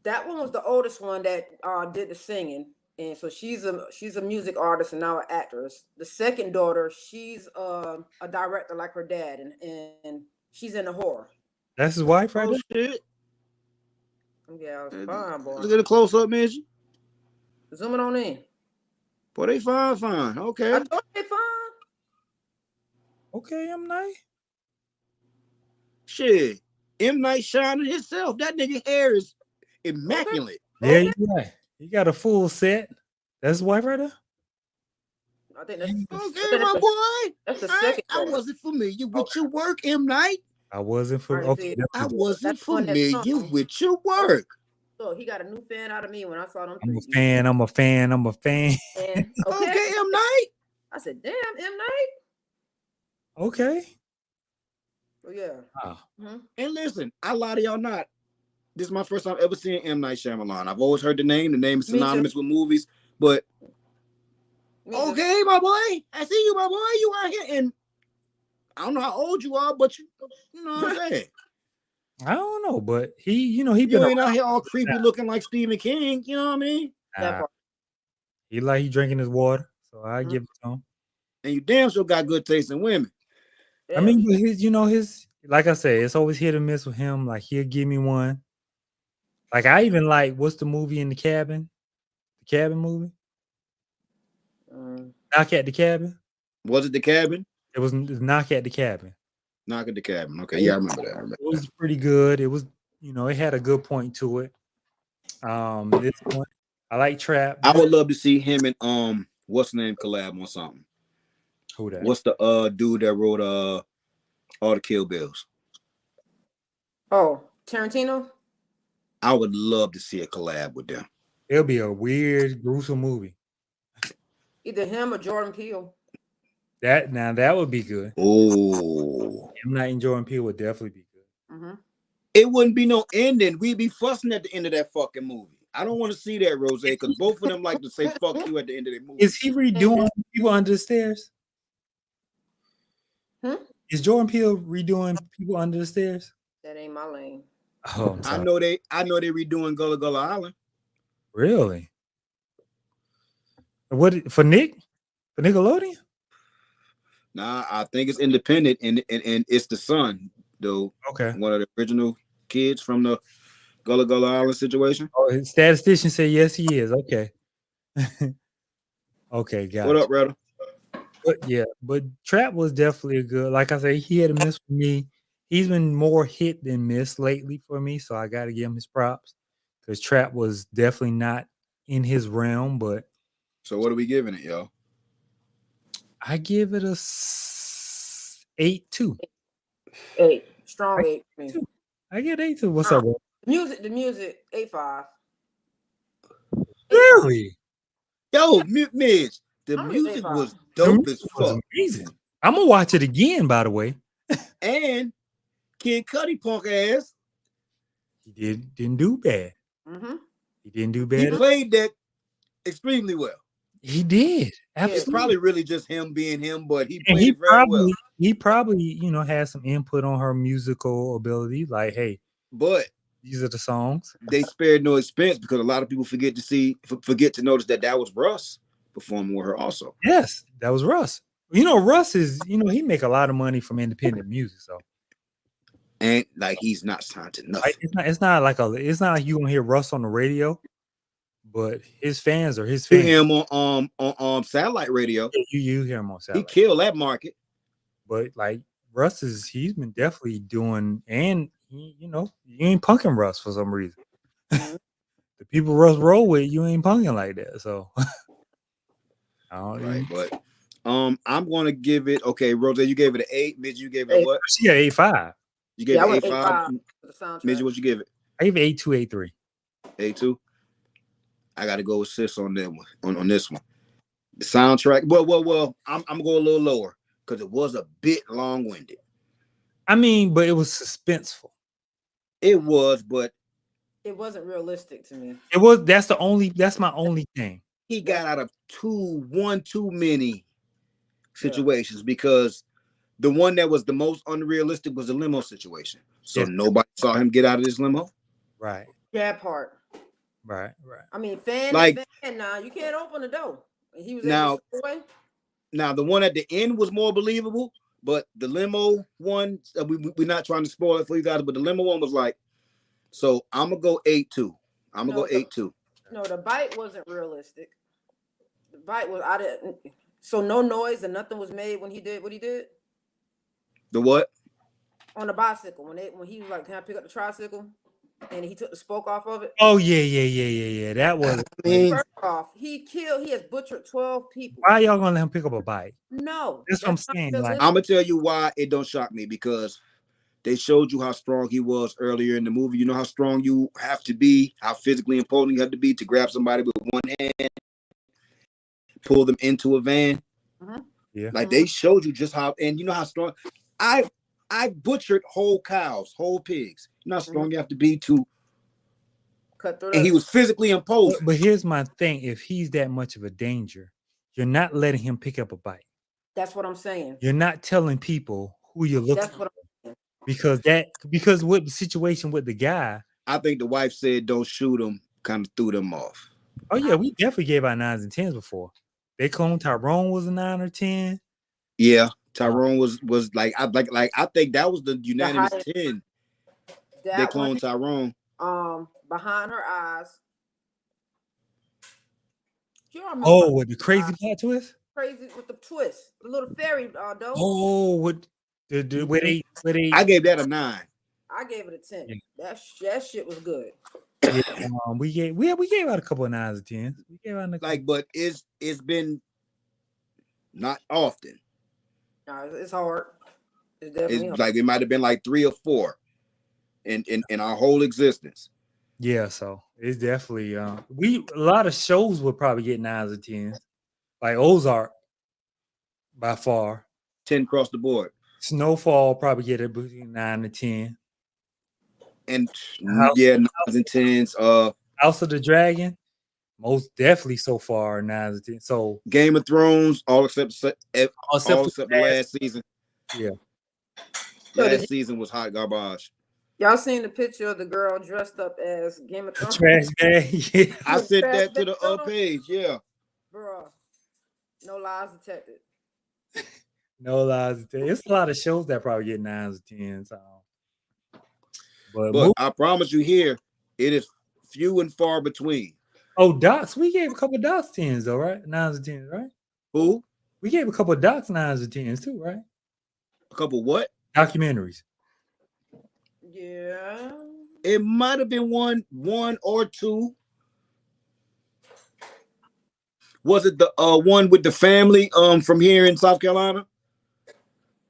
That one was the oldest one that did the singing. And so she's a music artist and now an actress. The second daughter, she's a director like her dad, and she's in the horror. That's his wife, right? Shit. Yeah, it's fine, boy. Look at the close up, man. Zoom it on in. Boy, they fine. Okay. I thought they fine. Okay, M. Night. Shit. M. Night shining himself. That nigga hair is immaculate. Okay. Yeah, you're right. He got a full set. That's his wife right there? I think that's okay, my boy. That's the second. I wasn't familiar with your work, M. Night. I wasn't familiar with your work. So he got a new fan out of me when I saw them. I'm a fan. And, okay, M. Night. I said, damn, M. Night. Okay. Oh, yeah. Oh. Mm-hmm. And listen, I lie to y'all not. This is my first time ever seeing M. Night Shyamalan. I've always heard the name. The name is synonymous with movies. But, okay, my boy. I see you, my boy. You out here. And I don't know how old you are, but you know what I'm saying? I don't know, but he been ain't out here all creepy looking like Stephen King. You know what I mean? He drinking his water. So I give it to him. And you damn sure got good taste in women. Yeah. I mean, his like I said, it's always hit or miss with him. Like he'll give me one. Like I even like what's the movie in the cabin? The Cabin movie? Knock at the Cabin. Was it The Cabin? It was Knock at the Cabin. Knock at the Cabin. Okay, yeah, I remember that. It was pretty good. It was, it had a good point to it. This one, I like Trap. I would love to see him and what's the name collab on something. Who that? What's the dude that wrote all the Kill Bills? Oh, Tarantino? I would love to see a collab with them. It'll be a weird, gruesome movie. Either him or Jordan Peele. That would be good. Oh, M. Night and Jordan Peele would definitely be good. Mm-hmm. It wouldn't be no ending. We'd be fussing at the end of that fucking movie. I don't want to see that, Rose, because both of them like to say "fuck you" at the end of the movie. Is he redoing People Under the Stairs? Is Jordan Peele redoing People Under the Stairs? That ain't my lane. Oh, I know they redoing Gullah Gullah Island. Really? What for Nick? For Nickelodeon? Nah, I think it's independent, and it's the son, though. Okay. One of the original kids from the Gullah Gullah Island situation. Oh, his statistician said yes, he is. Okay. Okay, got What it. up, brother? But Trap was definitely a good. Like I say, he had a miss for me. He's been more hit than miss lately for me, so I got to give him his props because Trap was definitely not in his realm. But So what are we giving it, y'all? I give it a 8-2. 8, strong 8 for me. I get 8-2. What's up, bro? The music 8.5. Really? Yo, Midge, the I'm music 8.5. was The dope music as was fuck. amazing. I'm gonna watch it again. By the way, And Kid Cudi punk ass, he didn't do bad. Mm-hmm. He didn't do he bad. played that extremely well. He did. It's Absolutely. probably really just him being him, but he And played it very well. he probably, had some input on her musical ability. Like, hey, But these are the songs. they spared no expense because a lot of people forget to notice that was Russ performing with her also. Yes, that was Russ. Russ is, he make a lot of money from independent music. So, And like he's not signed to nothing. it's not like you gonna hear Russ on the radio, but his fans are his See fans. him on satellite radio. You hear him on satellite. He killed that market. But like Russ he's been definitely doing, and you ain't punking Russ for some reason. The people Russ roll with, you ain't punking like that. So I don't Right, but I'm gonna give it. Okay, Rose, you gave it an 8. Midge, you gave it 8. what? She got 8.5. You gave I it went 8.5. 8.5 for the soundtrack. Midge, what you give it? I give it 8.2, 8.3. 8.2. I got to go with sis on that one. On this one, the soundtrack. Well. I'm gonna go a little lower because it was a bit long-winded. I mean, but it was suspenseful. It was, but it wasn't realistic to me. It was. That's my only thing. He got out of one too many situations because the one that was the most unrealistic was the limo situation. So nobody saw him get out of this limo. Right. That part. Right. I mean, fan now. You can't open the door. He was now the one at the end was more believable, but the limo one, we're not trying to spoil it for you guys, but the limo one was like, so I'm gonna go 8.2. I'm gonna go 8.2. No, the bite wasn't realistic. The bite was so no noise and nothing was made when he did what he did. The what? On the bicycle when he was like, "Can I pick up the tricycle?" and he took the spoke off of it. Oh yeah. That was. First off, he has butchered 12 people. Why y'all gonna let him pick up a bike? No, that's what I'm saying. I'm gonna tell you why it don't shock me, because they showed you how strong he was earlier in the movie. You know how strong you have to be, how physically imposing you have to be to grab somebody with one hand, pull them into a van. Yeah, like they showed you just how, and you know how strong. I butchered whole cows, whole pigs. You know how strong you have to be to cut through. And he was physically imposing. But here's my thing: if he's that much of a danger, you're not letting him pick up a bike. That's what I'm saying. You're not telling people who you're looking for. Because what the situation with the guy. I think the wife said don't shoot him, kind of threw them off. Oh yeah, we definitely gave out 9s and 10s before. They cloned Tyrone was a 9 or 10. Yeah, Tyrone was like I think that was the unanimous 10. They cloned Tyrone. Behind her eyes. Oh, with the crazy plot twist? Crazy with the twist. The little fairy dog. Oh, with they I gave that a 9. I gave it a 10. Yeah. That shit was good. Yeah, we gave out a couple of 9s and 10s. We gave out but it's been not often. No, it's hard. It's definitely hard. Like it might have been like 3 or 4 in our whole existence. Yeah, so it's definitely a lot of shows would probably get 9s and 10s. Like Ozark, by far. 10 across the board. Snowfall probably get it between 9 and 10. And 9s and 10s. House of the Dragon, most definitely so far 9s and 10s. So Game of Thrones, all except the last season. Yeah. Last season was hot garbage. Y'all seen the picture of the girl dressed up as Game of Thrones? Trash bag. Yeah. I sent that to the page. Yeah. Bruh. No lies detected. No lies. It's a lot of shows that probably get 9s or 10s. But I promise you here, it is few and far between. Oh, docs. We gave a couple of docs 10s though, right? 9s or 10s, right? Who? We gave a couple of docs 9s or 10s too, right? A couple what? Documentaries. Yeah. It might have been one or two. Was it the one with the family from here in South Carolina?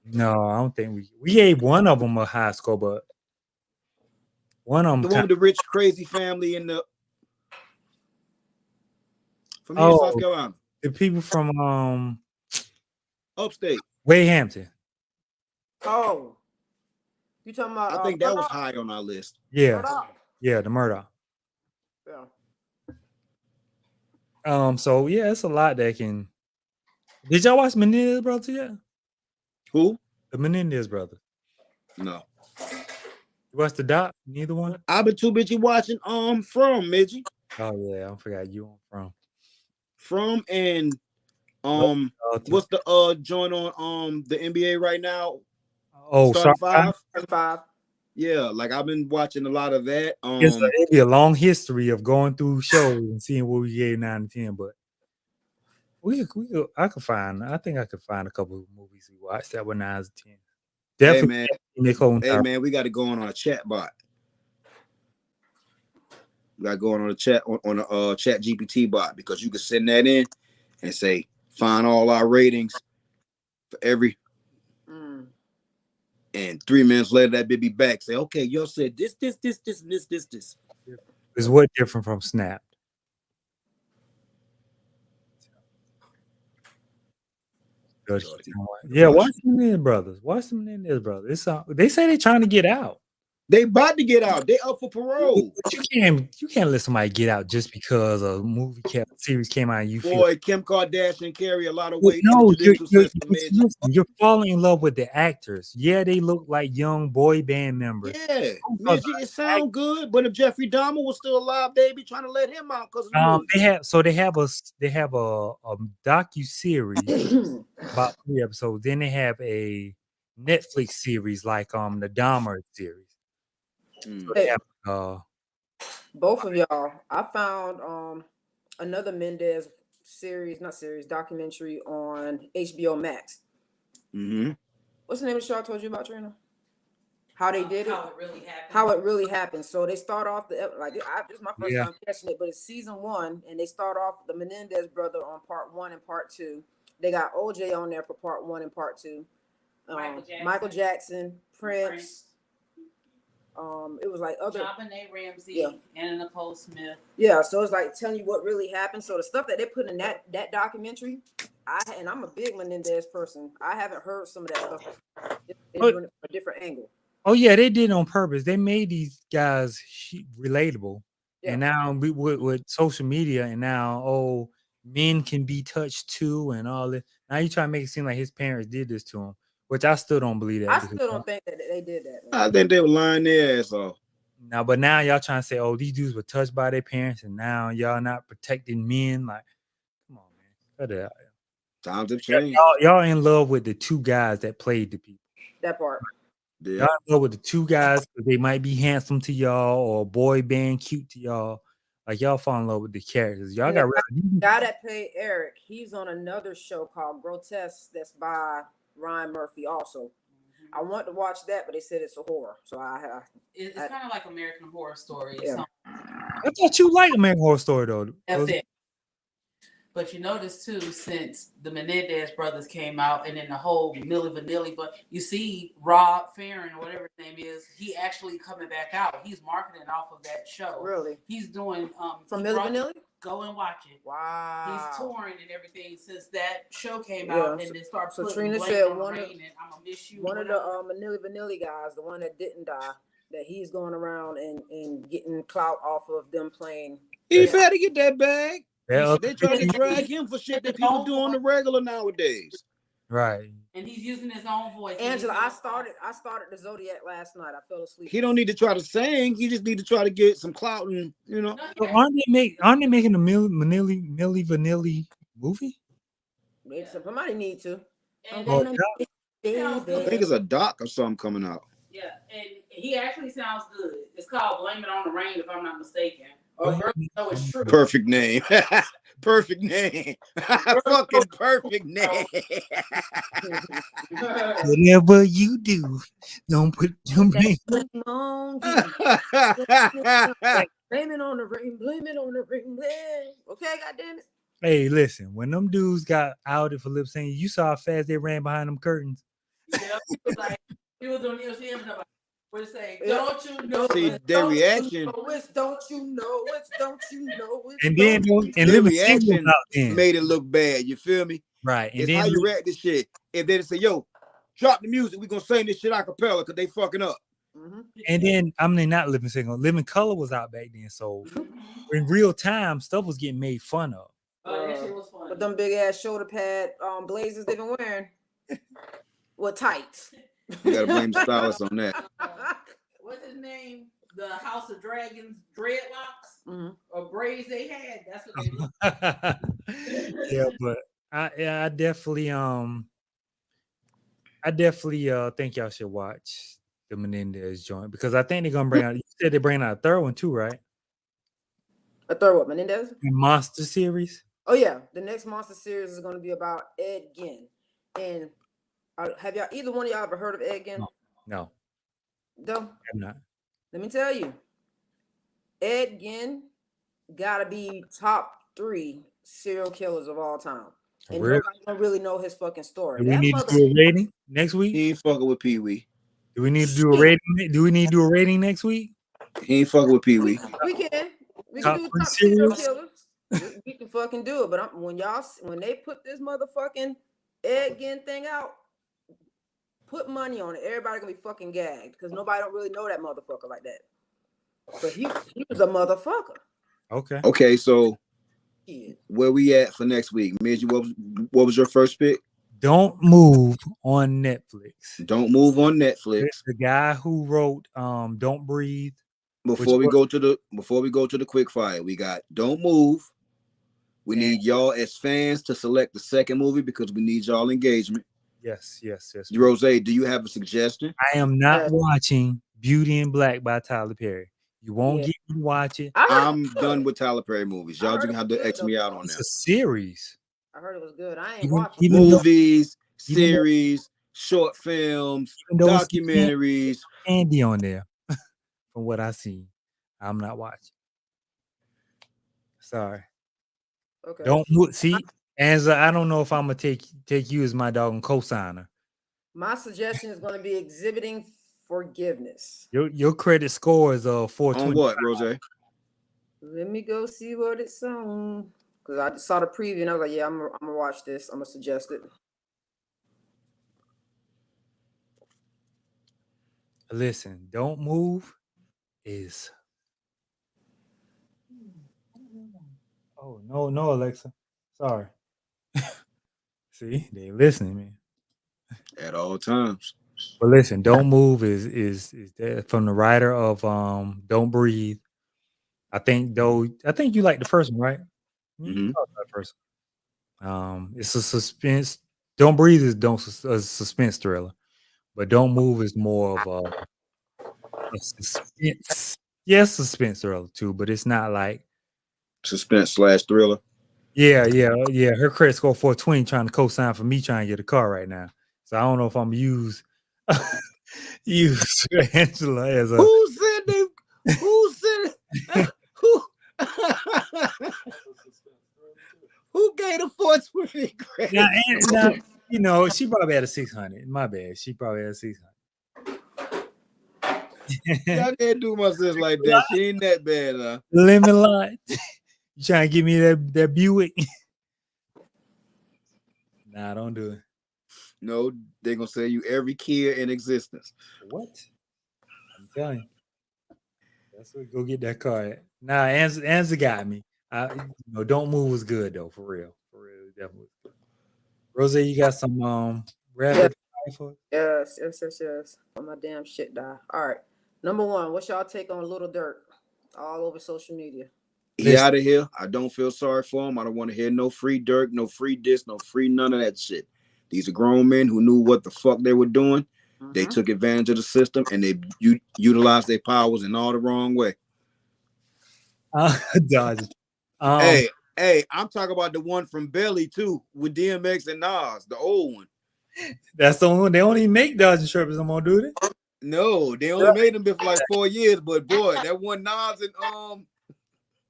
No, I don't think we gave one of them a high score, but one of them. The one with the rich, crazy family in the from here in South Carolina. The people from upstate. Wade Hampton. Oh. You talking about? I think that was high on our list. Yeah. Murdoch? Yeah, the Murdoch. Yeah. So yeah, it's a lot that can. Did y'all watch Menendez Brothers yet? Who? The Menendez Brothers. No. You watched the doc? Neither one? I've been too busy watching From Midgie. Oh yeah, I forgot you on From and what's the joint on the NBA right now? Oh, Starting Five. Five. Yeah, like I've been watching a lot of that. It'll be a long history of going through shows and seeing what we gave 9 and 10, but I think I could find a couple of movies we watched that were 9s and 10s. Definitely. Hey man, we got to go on a chat bot. We got to go on a chat on a chat GPT bot, because you can send that in and say find all our ratings for every. And 3 minutes later, that baby back say, okay, y'all said this. Is what different from Snap? Yeah, watch them Menendez Brothers. Watch them Menendez Brothers. They say they're trying to get out. They about to get out. They up for parole. But you can't let somebody get out just because a movie series came out and you feel. Kim Kardashian carry a lot of weight. No, you're falling in love with the actors. Yeah, they look like young boy band members. Yeah, it sound good. But if Jeffrey Dahmer was still alive, they'd be trying to let him out because they have a docu-series about 3 episodes. Then they have a Netflix series like the Dahmer series. Hey, both of y'all, I found another Menendez documentary on HBO Max. What's the name of the show I told you about, Trina? How they did it? How it really happened. So they start off this is my first time catching it, but it's season 1, and they start off the Menendez brother on part 1 and part 2. They got OJ on there for part 1 and part 2. Michael Jackson, Prince. It was like other JonBenet Ramsey, Anna Nicole Smith. Yeah, so it's like telling you what really happened. So the stuff that they put in that documentary, I'm a big Menendez person. I haven't heard some of that stuff. They're doing it from a different angle. Oh yeah, they did it on purpose. They made these guys relatable. Yeah. And now with social media, and now men can be touched too, and all that. Now you try to make it seem like his parents did this to him. Which I still don't believe that. I still don't think that they did that. I think they were lying their ass off. Now, but now y'all trying to say, these dudes were touched by their parents, and now y'all not protecting men. Like, come on, man. Cut it out. Times have changed. Y'all in love with the 2 guys that played the people. That part. Yeah. Y'all in love with the 2 guys because they might be handsome to y'all or boy band cute to y'all. Like, y'all fall in love with the characters. Y'all got the guy that played Eric. He's on another show called Grotesque that's by Ryan Murphy also. I want to watch that, but they said it's a horror. So it's kind of like American Horror Story. Yeah. I thought you liked American Horror Story though. That's it. But you notice too, since the Menendez brothers came out, and then the whole Milli Vanilli, but you see Rob Farron or whatever his name is, he actually coming back out. He's marketing off of that show. Really? He's doing from Milli Vanilli. Go and watch it. Wow. He's touring and everything since that show came out, and then start putting Trina said I'm gonna miss you. One of the Milli Vanilli guys, the one that didn't die, that he's going around and getting clout off of them playing. He better get that bag. Yeah, they trying to drag him for shit that people do on the regular nowadays. Right. And he's using his own voice. Angela, I started the Zodiac last night. I fell asleep. He don't need to try to sing. He just need to try to get some clout, and So aren't they making a Milli Vanilli movie? Somebody need to. And Oh, then, I think it's a doc or something coming out. yeah, and he actually sounds good. It's called Blame It on the Rain, if I'm not mistaken. Or Blame Girl, It No, it's on true. Perfect name. Perfect name. Fucking perfect name. whatever you do, don't put your blame. Blame on you. Blame it on the rain. Blame it on the rain. Okay, goddamn it. Hey, listen, when them dudes got outed for lip syncing, you saw how fast they ran behind them curtains. Yeah, he was doing the what say? Yeah. Don't you know? See, their reaction, Don't you know? Don't you know? And then and their Lemon Singh was reaction out then. made it look bad. You feel me? Right. And It's then how you react to shit. If they say, yo, drop the music, we gonna sing this shit a cappella because they fucking up. and then I mean not Living Single, Living Color was out back then. So in real time, stuff was getting made fun of. Oh, that shit was fun. But them big ass shoulder pad blazers they've been wearing. With tights. You gotta blame the stylist on that. What's his name? The House of Dragons dreadlocks or braids they had. That's what they look. Yeah, but I definitely think y'all should watch the Menendez joint because I think they're gonna bring out. You said they're bringing out a third one too, right? A third what, Menendez? The Monster series. Oh yeah, the next Monster series is going to be about Ed Gein. And have y'all either one of y'all ever heard of Ed Gein? No, No, I'm not. Let me tell you, Ed Gein gotta be top 3 serial killers of all time, and Really? nobody don't really know his fucking story. Do we That need to mother- do a rating next week? He ain't fucking with Pee Wee. Do we need to do a rating? Do we need to do a rating next week? He ain't fucking with Pee Wee. we can Top do 3 top serial serials? killers. We can fucking do it. But when they put this motherfucking Ed Gein thing out, put money on it. Everybody gonna be fucking gagged because nobody don't really know that motherfucker like that. But he was a motherfucker. Okay. Okay, so Shit. where we at for next week? Midge, what was your first pick? Don't Move on Netflix. Don't Move on Netflix. It's the guy who wrote Don't Breathe. Before we go to the quick fire, we got Don't Move. We need y'all as fans to select the second movie because we need y'all engagement. Yes. Rose, do you have a suggestion? I am not watching Beauty in Black by Tyler Perry. You won't get me to watch it. I'm done with Tyler Perry movies. Y'all just have to X me out on It's that. a series. I heard it was good. I ain't watching Movies, series, short films, documentaries. Andy on there. From what I see, I'm not watching. Sorry. Okay. Don't see, Anza. I don't know if I'm gonna take you as my dog and co-signer. My suggestion is going to be Exhibiting Forgiveness. Your credit score is 420. On what, Rose? Let me go see what it's on. Because I saw the preview and I was like, yeah, I'm gonna watch this. I'm gonna suggest it. Listen, Don't Move is. Oh no, Alexa. Sorry. See, they listening, man. At all times. But listen, Don't Move is that from the writer of Don't Breathe. I think you like the first one, right? Mm-hmm. First. It's a suspense. Don't Breathe is a suspense thriller, but Don't Move is more of a suspense. Yes, suspense thriller too, but it's not like suspense / thriller. Yeah. Her credit score 420, trying to co-sign for me trying to get a car right now. So I don't know if I'm use Angela as a. Who said they? Who said? Who gave the 420 credit? Now, she probably had a 600. My bad. She probably had a 600. I can't do my sis like that. She ain't that bad, huh? Lemon lot. You trying to give me that Buick? Nah, don't do it. No, they're gonna sell you every Kia in existence. What? I'm telling you. That's what go get that car at. Nah, Anza got me. Don't Move was good though, for real. For real, definitely. Rose, you got some rapid fire for us? Yes. Oh, my damn shit die. All right. Number 1, what's y'all take on Little Durk? All over social media. He out of here. I don't feel sorry for him. I don't want to hear no free Durk, no free this, no free none of that shit. These are grown men who knew what the fuck they were doing. They Mhm. took advantage of the system and they utilized their powers in all the wrong way. Dodgers. Hey, I'm talking about the one from Belly too, with DMX and Nas, the old one. That's the only one. They only make Dodger shirts no more, do they? No, they only made them for like 4 years, but boy, that one Nas and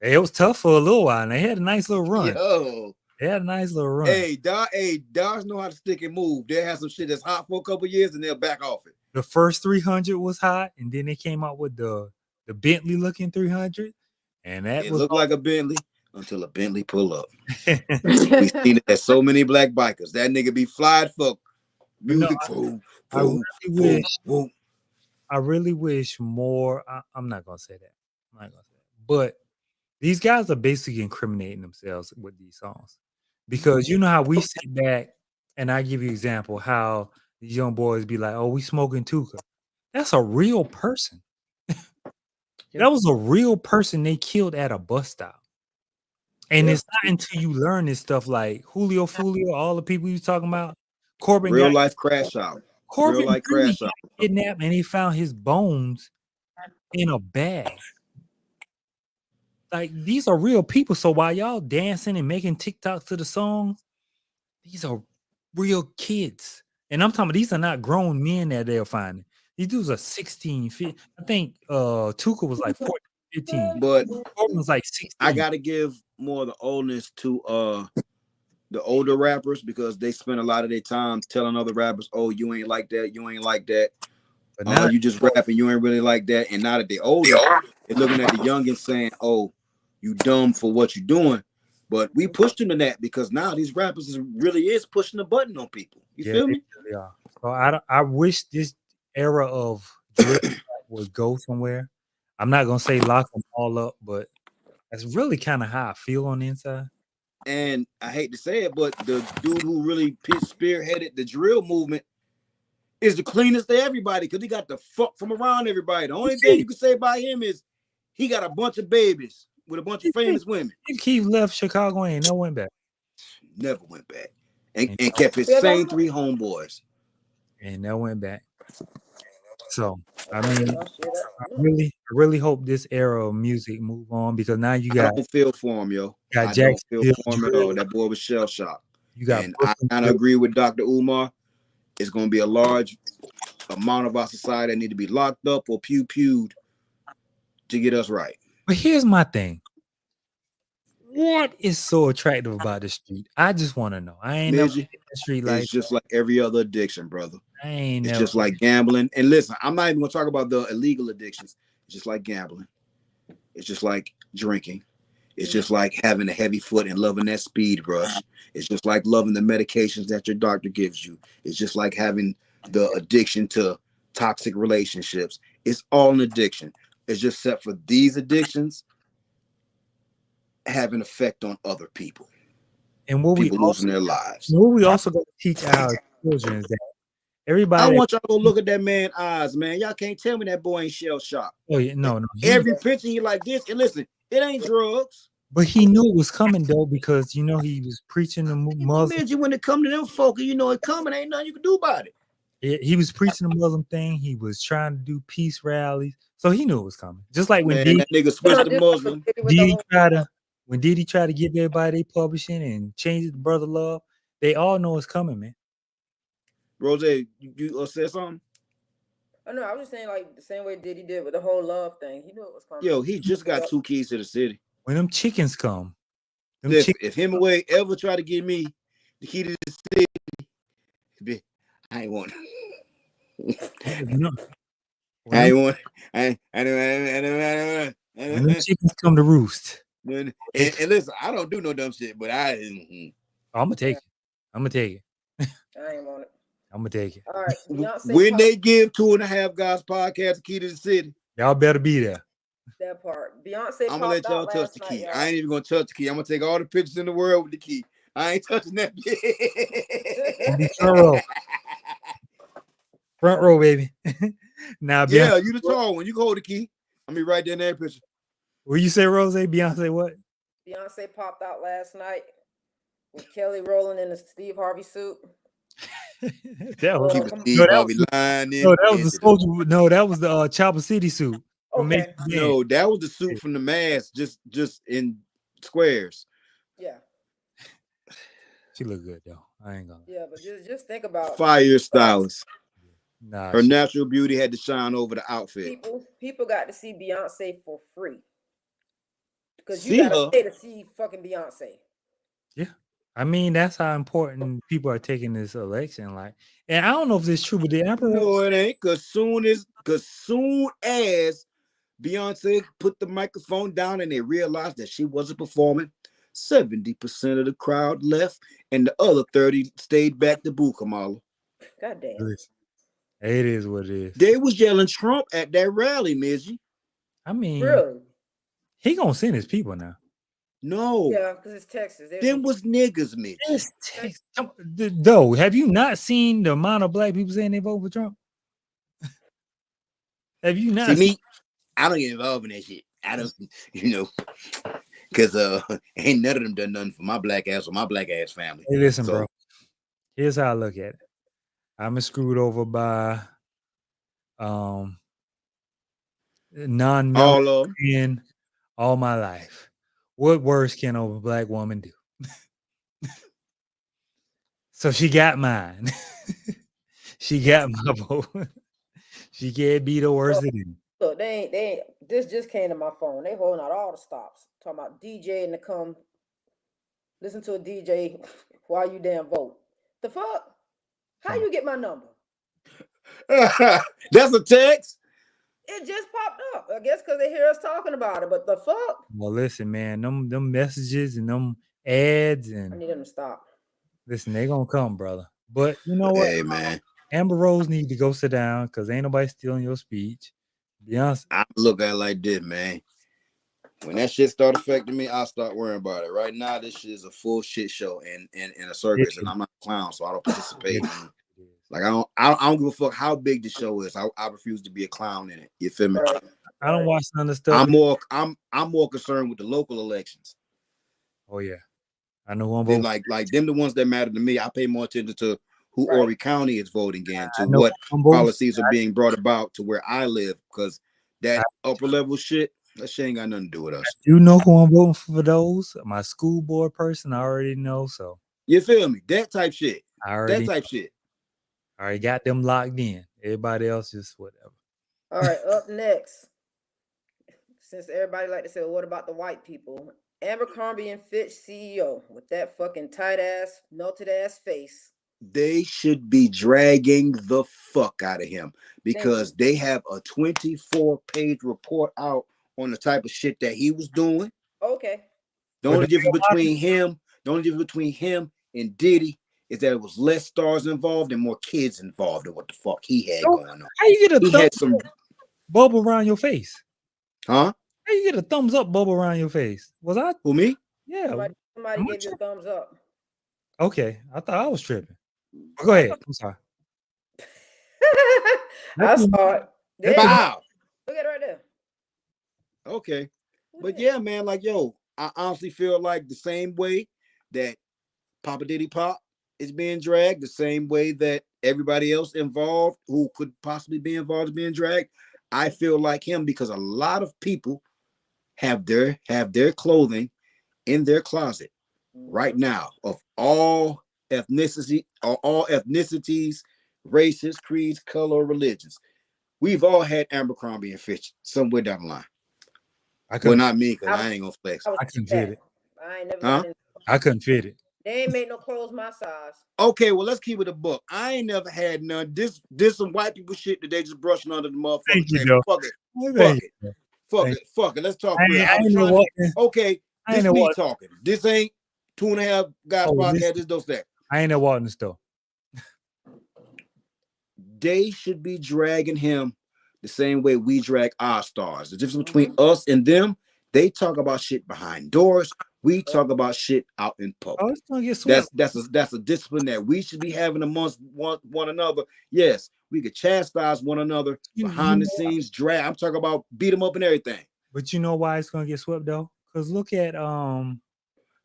It was tough for a little while, and they had a nice little run. yo, They had a nice little run. hey, Dodge know how to stick and move. They have some shit that's hot for a couple years, and they'll back off it. The first 300 was hot, and then they came out with the Bentley looking 300, and that It was looked like a Bentley until a Bentley pull up. We Mhm. seen it at so many black bikers. That nigga be flying for music. I really wish more. I'm not gonna say that. I'm not gonna say that. But these guys are basically incriminating themselves with these songs because you know how we sit back and I give you example how these young boys be like, "Oh, we smoking Tuka." That's a real person. That was a real person they killed at a bus stop. And Yeah. it's not until you learn this stuff like Julio Fulio, all the people you talking about, Corbin Real got life crash out. Corbin Real life really crash out. got kidnapped and he found his bones in a bag. Like these are real people. So while y'all dancing and making TikToks to the song, these are real kids. And I'm talking about these are not grown men that they're finding. These dudes are 16, 15. I think Tuka was like 14, 15. But Corbin was like 16. I gotta give more of the oldness to the older rappers because they spend a lot of their time telling other rappers, "Oh, you ain't like that, you ain't like that. But now You just rapping, you ain't really like that." And now that they're older, they're looking at the youngins saying, "Oh, you dumb for what you're doing." But we pushed them to that because now these rappers really is pushing the button on people. You feel me? They are. So I wish this era of drill would go somewhere. I'm not gonna say lock them all up, but that's really kind of how I feel on the inside. And I hate to say it, but the dude who really spearheaded the drill movement is the cleanest of everybody because he got the fuck from around everybody. The only thing you can say about him is he got a bunch of babies with a bunch of famous women. Keith left Chicago and no went back. Never went back. And kept his same 3 homeboys. And no went back. So I mean, I really hope this era of music move on because now you got. I don't feel for him, yo. Got I Jack don't feel for him at all. That boy was shell shocked. You got, and I kind of agree with Dr. Umar. It's going to be a large amount of our society that need to be locked up or pew-pewed to get us right. But here's my thing. What is so attractive about the street? I just want to know. I ain't never been in the street like it's just like every other addiction, brother. It's just like gambling. And listen, I'm not even going to talk about the illegal addictions. It's just like gambling. It's just like drinking. It's just like having a heavy foot and loving that speed rush. It's just like loving the medications that your doctor gives you. It's just like having the addiction to toxic relationships. It's all an addiction. It's just set for these addictions have an effect on other people. And what people losing their lives. What we also got to teach our children is that everybody. I want y'all to go look at that man's eyes, man. Y'all can't tell me that boy ain't shell shocked. Oh yeah, no. Every picture he like this, and listen, it ain't drugs. But he knew it was coming though, because you know he was preaching the Muslim. When it come to them folk, you know it coming. Ain't nothing you can do about it. He was preaching the Muslim thing. He was trying to do peace rallies, so he knew it was coming. Just like when that nigga switched to Muslim. When Diddy tried to give everybody publishing and change it to Brother Love, they all know it's coming, man. Rose, you said something? Oh no, I was just saying like the same way Diddy did with the whole love thing. He knew it was coming. Yo, he just got 2 keys to the city. When them chickens come, if Hemingway ever try to give me the key to the city, I ain't want it. I ain't want it. I don't. When them chickens come to roost. And listen, I don't do no dumb shit, but I'm gonna take it. I'm gonna take it. I ain't want it. I'm gonna take it. All right. Beyonce when they give 2.5 Guys podcast the key to the city, y'all better be there. That part. Beyonce. I'm gonna let y'all touch the key. I ain't even gonna touch the key. I'm gonna take all the pictures in the world with the key. I ain't touching that. Front row. Front row, baby. Now, yeah, you the tall one. You can hold the key. I mean, right there in that picture. What you say, Rose? Beyonce, what? Beyonce popped out last night with Kelly Rowland in a Steve Harvey suit. That was Keep come- Steve no, that Harvey was lying in. no, that was the soldier. No, that was the Chopper City suit. from Okay. Making Man. No, that was the suit from the mask, just in squares. Yeah. She looked good though. I ain't gonna. Yeah, but just think about Fire stylist. Nah, Her she- natural beauty had to shine over the outfit. people got to see Beyonce for free. Because you See gotta her. pay to see fucking Beyonce. I mean, that's how important people are taking this election. Like, and I don't know if this is true, but the Emperor. No, it ain't. Cause soon as Beyonce put the microphone down and they realized that she wasn't performing, 70% of the crowd left, and the other 30 stayed back to boo Kamala. God damn. Listen, it is what it is. They was yelling Trump at that rally, Mizzy. I mean, Really? he gonna send his people now. No, Yeah, because it's Texas. them was niggas, Mitch. It's Texas. Though, have you not seen the amount of black people saying they vote for Trump? Have you not? See me, I don't get involved in that shit. I don't, because ain't none of them done nothing for my black ass or my black ass family. Hey, listen, So- bro. Here's how I look at it. I'm screwed over by non-melanated All of them. men all my life. What worse can a black woman do? So she got mine. She got my vote. She can't be the worst of them. Look, they ain't. This just came to my phone. They holding out all the stops. Talking about DJ and to come listen to a DJ while you damn vote. The fuck? How you get my number? That's a text. It just popped up. I guess because they hear us talking about it. But the fuck? Well, listen, man, them messages and them ads I and need them to stop. listen, they gonna come, brother. But you know what? Hey man, Amber Rose need to go sit down because ain't nobody stealing your speech. Beyonce, I look at it like this, man. When that shit start affecting me, I'll start worrying about it. Right now, this shit is a full shit show and a circus, and I'm not a clown, so I don't participate. Like I don't give a fuck how big the show is. I refuse to be a clown in it. You feel me? Right. I don't watch none of the stuff. I'm more concerned with the local elections. Oh yeah, I know one They're vote. like them the ones that matter to me. I pay more attention to who Right. Horry County is voting in, I to know what one vote. policies are being brought about to where I live, because that upper level shit, that shit ain't got nothing to do with us. You know who I'm voting for those? My school board person, I already know. So You feel me? That type shit. I already, That type shit. got them locked in. Everybody else just whatever. All right, up next. Since everybody like to say, well, what about the white people? Abercrombie and Fitch CEO with that fucking tight ass, melted ass face. They should be dragging the fuck out of him because they have a 24-page report out on the type of shit that he was doing. Okay. The only difference between him and Diddy is that it was less stars involved and more kids involved in what the fuck he had going on. How you get a He thumbs had some, up bubble around your face? huh? How you get a thumbs up bubble around your face? Was I? Who, me? Yeah. Somebody I'm gave you a thumbs up. Okay. I thought I was tripping. But go ahead. I'm sorry. I saw it. There you go. Wow. Look at it right there. Okay. But yeah, man, like, yo, I honestly feel like the same way that Papa Diddy Pop is being dragged, the same way that everybody else involved who could possibly be involved is being dragged. I feel like him because a lot of people have their clothing in their closet right now of all ethnicities, races, creeds, color, religions. We've all had Abercrombie and Fitch somewhere down the line. Well, not me, because I ain't gonna flex. I couldn't fit it. I ain't never Huh? been in- I couldn't fit it. They ain't made no clothes my size. Okay, well, let's keep it a book. I ain't never had none. This some white people shit that they just brushing under the motherfucking Thank you, table. Joe. Fuck it. Thank you. Fuck it. Let's talk I real. ain't- I I was ain't know trying what- to, okay, I this ain't know me what- talking. This ain't 2.5 guys Oh, podcast. This those that. I ain't at Walton store. They should be dragging him the same way we drag our stars. The difference between us and them, they talk about shit behind doors. We talk about shit out in public. Oh, it's gonna get swept. That's a discipline that we should be having amongst one another. Yes, we could chastise one another behind the scenes, drag. I'm talking about beat them up and everything. But you know why it's gonna get swept though? Because look at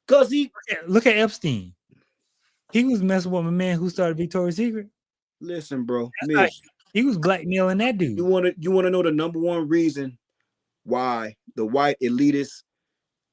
Cause he look at Epstein. He was messing with my man who started Victoria's Secret. Listen, bro. Like, he was blackmailing that dude. You want to know the number one reason why the white elitists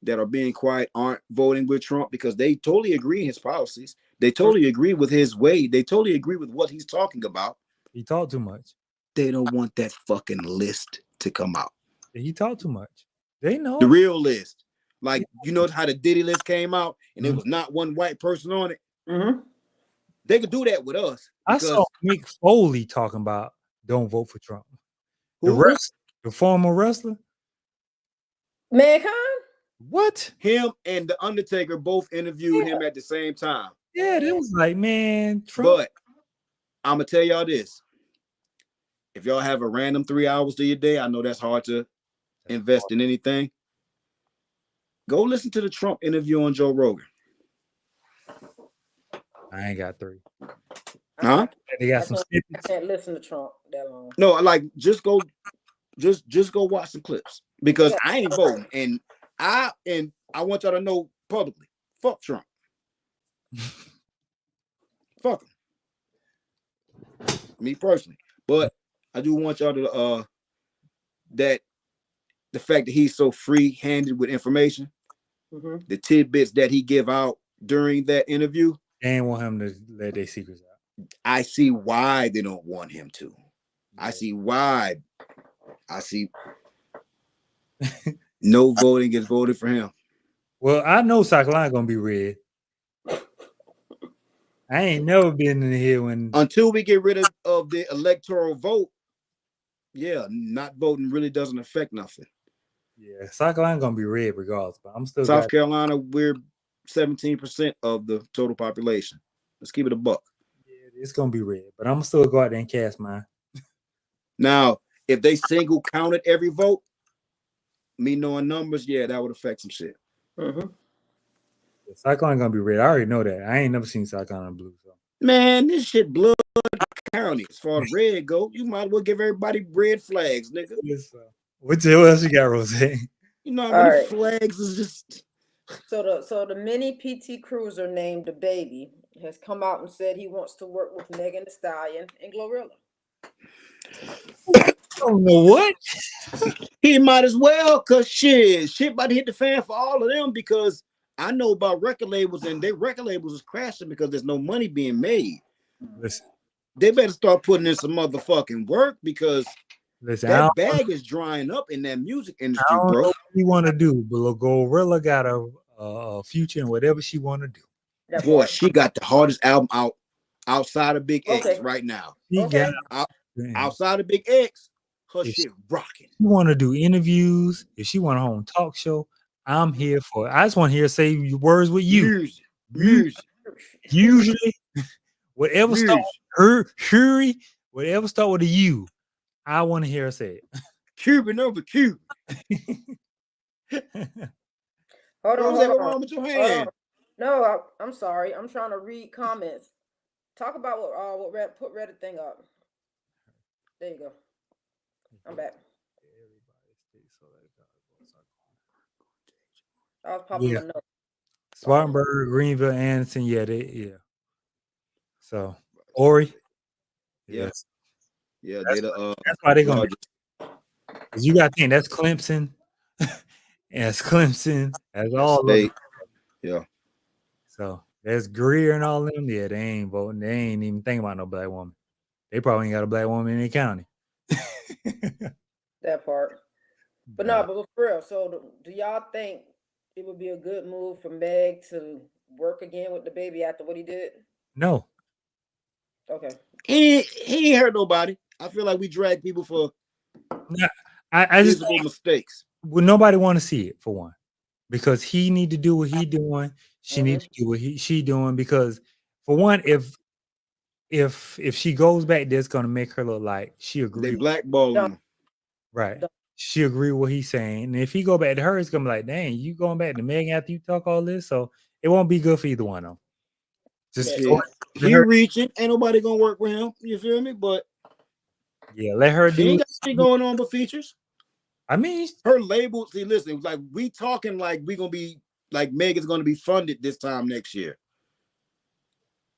that are being quiet aren't voting with Trump? Because they totally agree in his policies. They totally agree with his way. They totally agree with what he's talking about. He talked too much. They don't want that fucking list to come out. He talked too much. They know the real list. Like, you know how the Diddy list came out and there was not one white person on it? Mm-hmm. They could do that with us. I saw Mick Foley talking about don't vote for Trump. The former wrestler. Mankind? What? Him and The Undertaker both interviewed him at the same time. Yeah, it was like, man, Trump. But I'm going to tell y'all this. If y'all have a random 3 hours to your day, I know that's hard to invest in anything. Go listen to the Trump interview on Joe Rogan. I ain't got 3. Huh? They got some snippets. I can't listen to Trump that long. No, like just go watch some clips because I ain't voting, and I want y'all to know publicly, fuck Trump. Fuck him. Me personally, but I do want y'all to that the fact that he's so free-handed with information, the tidbits that he give out during that interview. They ain't want him to let their secrets out. I see why they don't want him to. I see why. I see no voting gets voted for him. Well, I know South Carolina gonna be red. I ain't never been in here when until we get rid of the electoral vote. Yeah, not voting really doesn't affect nothing. Yeah, South Carolina gonna be red regardless, but I'm still South Carolina, we're 17% of the total population. Let's keep it a buck. Yeah, it's gonna be red, but I'm still go out there and cast mine. Now, if they single counted every vote, me knowing numbers, yeah, that would affect some shit. South Carolina gonna be red. I already know that. I ain't never seen South Carolina blue. So. Man, this shit blood county. As far as red go, you might as well give everybody red flags, nigga. What else you got, Rose? You know how many flags is just. So the mini PT Cruiser named the baby has come out and said he wants to work with Megan Thee Stallion and Glorilla. I don't know what. He might as well, cause shit about to hit the fan for all of them because I know about record labels and their record labels is crashing because there's no money being made. Listen, they better start putting in some motherfucking work because that bag is drying up in that music industry, I don't bro. know what you want to do, but Glorilla got a future in whatever she want to do. Boy, she got the hardest album out outside of Big X right now. Outside of Big X, her shit rocking. She want to do interviews. If she want a home talk show, I'm here for it. I just want to hear her say words with you. Music. Usually, whatever start her Shuri, whatever start with a U, I want to hear her say it. Cuban over Cuban. Hold on. What's wrong with your hand? No, I'm sorry. I'm trying to read comments. Talk about what put Reddit thing up. There you go. I'm back. I was popping a note. Spartanburg, Greenville, Anderson, So Ori, yes, yeah. That's why they're gonna. Because you got to think that's Clemson, that's Clemson, that's all State. Yeah. So there's Greer and all them. Yeah, they ain't voting. They ain't even thinking about no black woman. They probably ain't got a black woman in their county. That part. But no, but for real. So do y'all think it would be a good move for Meg to work again with the baby after what he did? No. Okay. He ain't hurt nobody. I feel like we drag people for I just mistakes. Well, nobody want to see it for one, because he need to do what he doing. She need to do what she doing, because for one, if she goes back, that's gonna make her look like she agreed. They blackball him. Right. She agree with what he's saying. And if he go back to her, it's gonna be like, dang, you going back to Megan after you talk all this? So it won't be good for either one of them. Just he reaching, ain't nobody gonna work with him. You feel me? But let her do. Ain't got shit going on but features. I mean, her label. See, listen, like we talking like we gonna be like Megan's gonna be funded this time next year.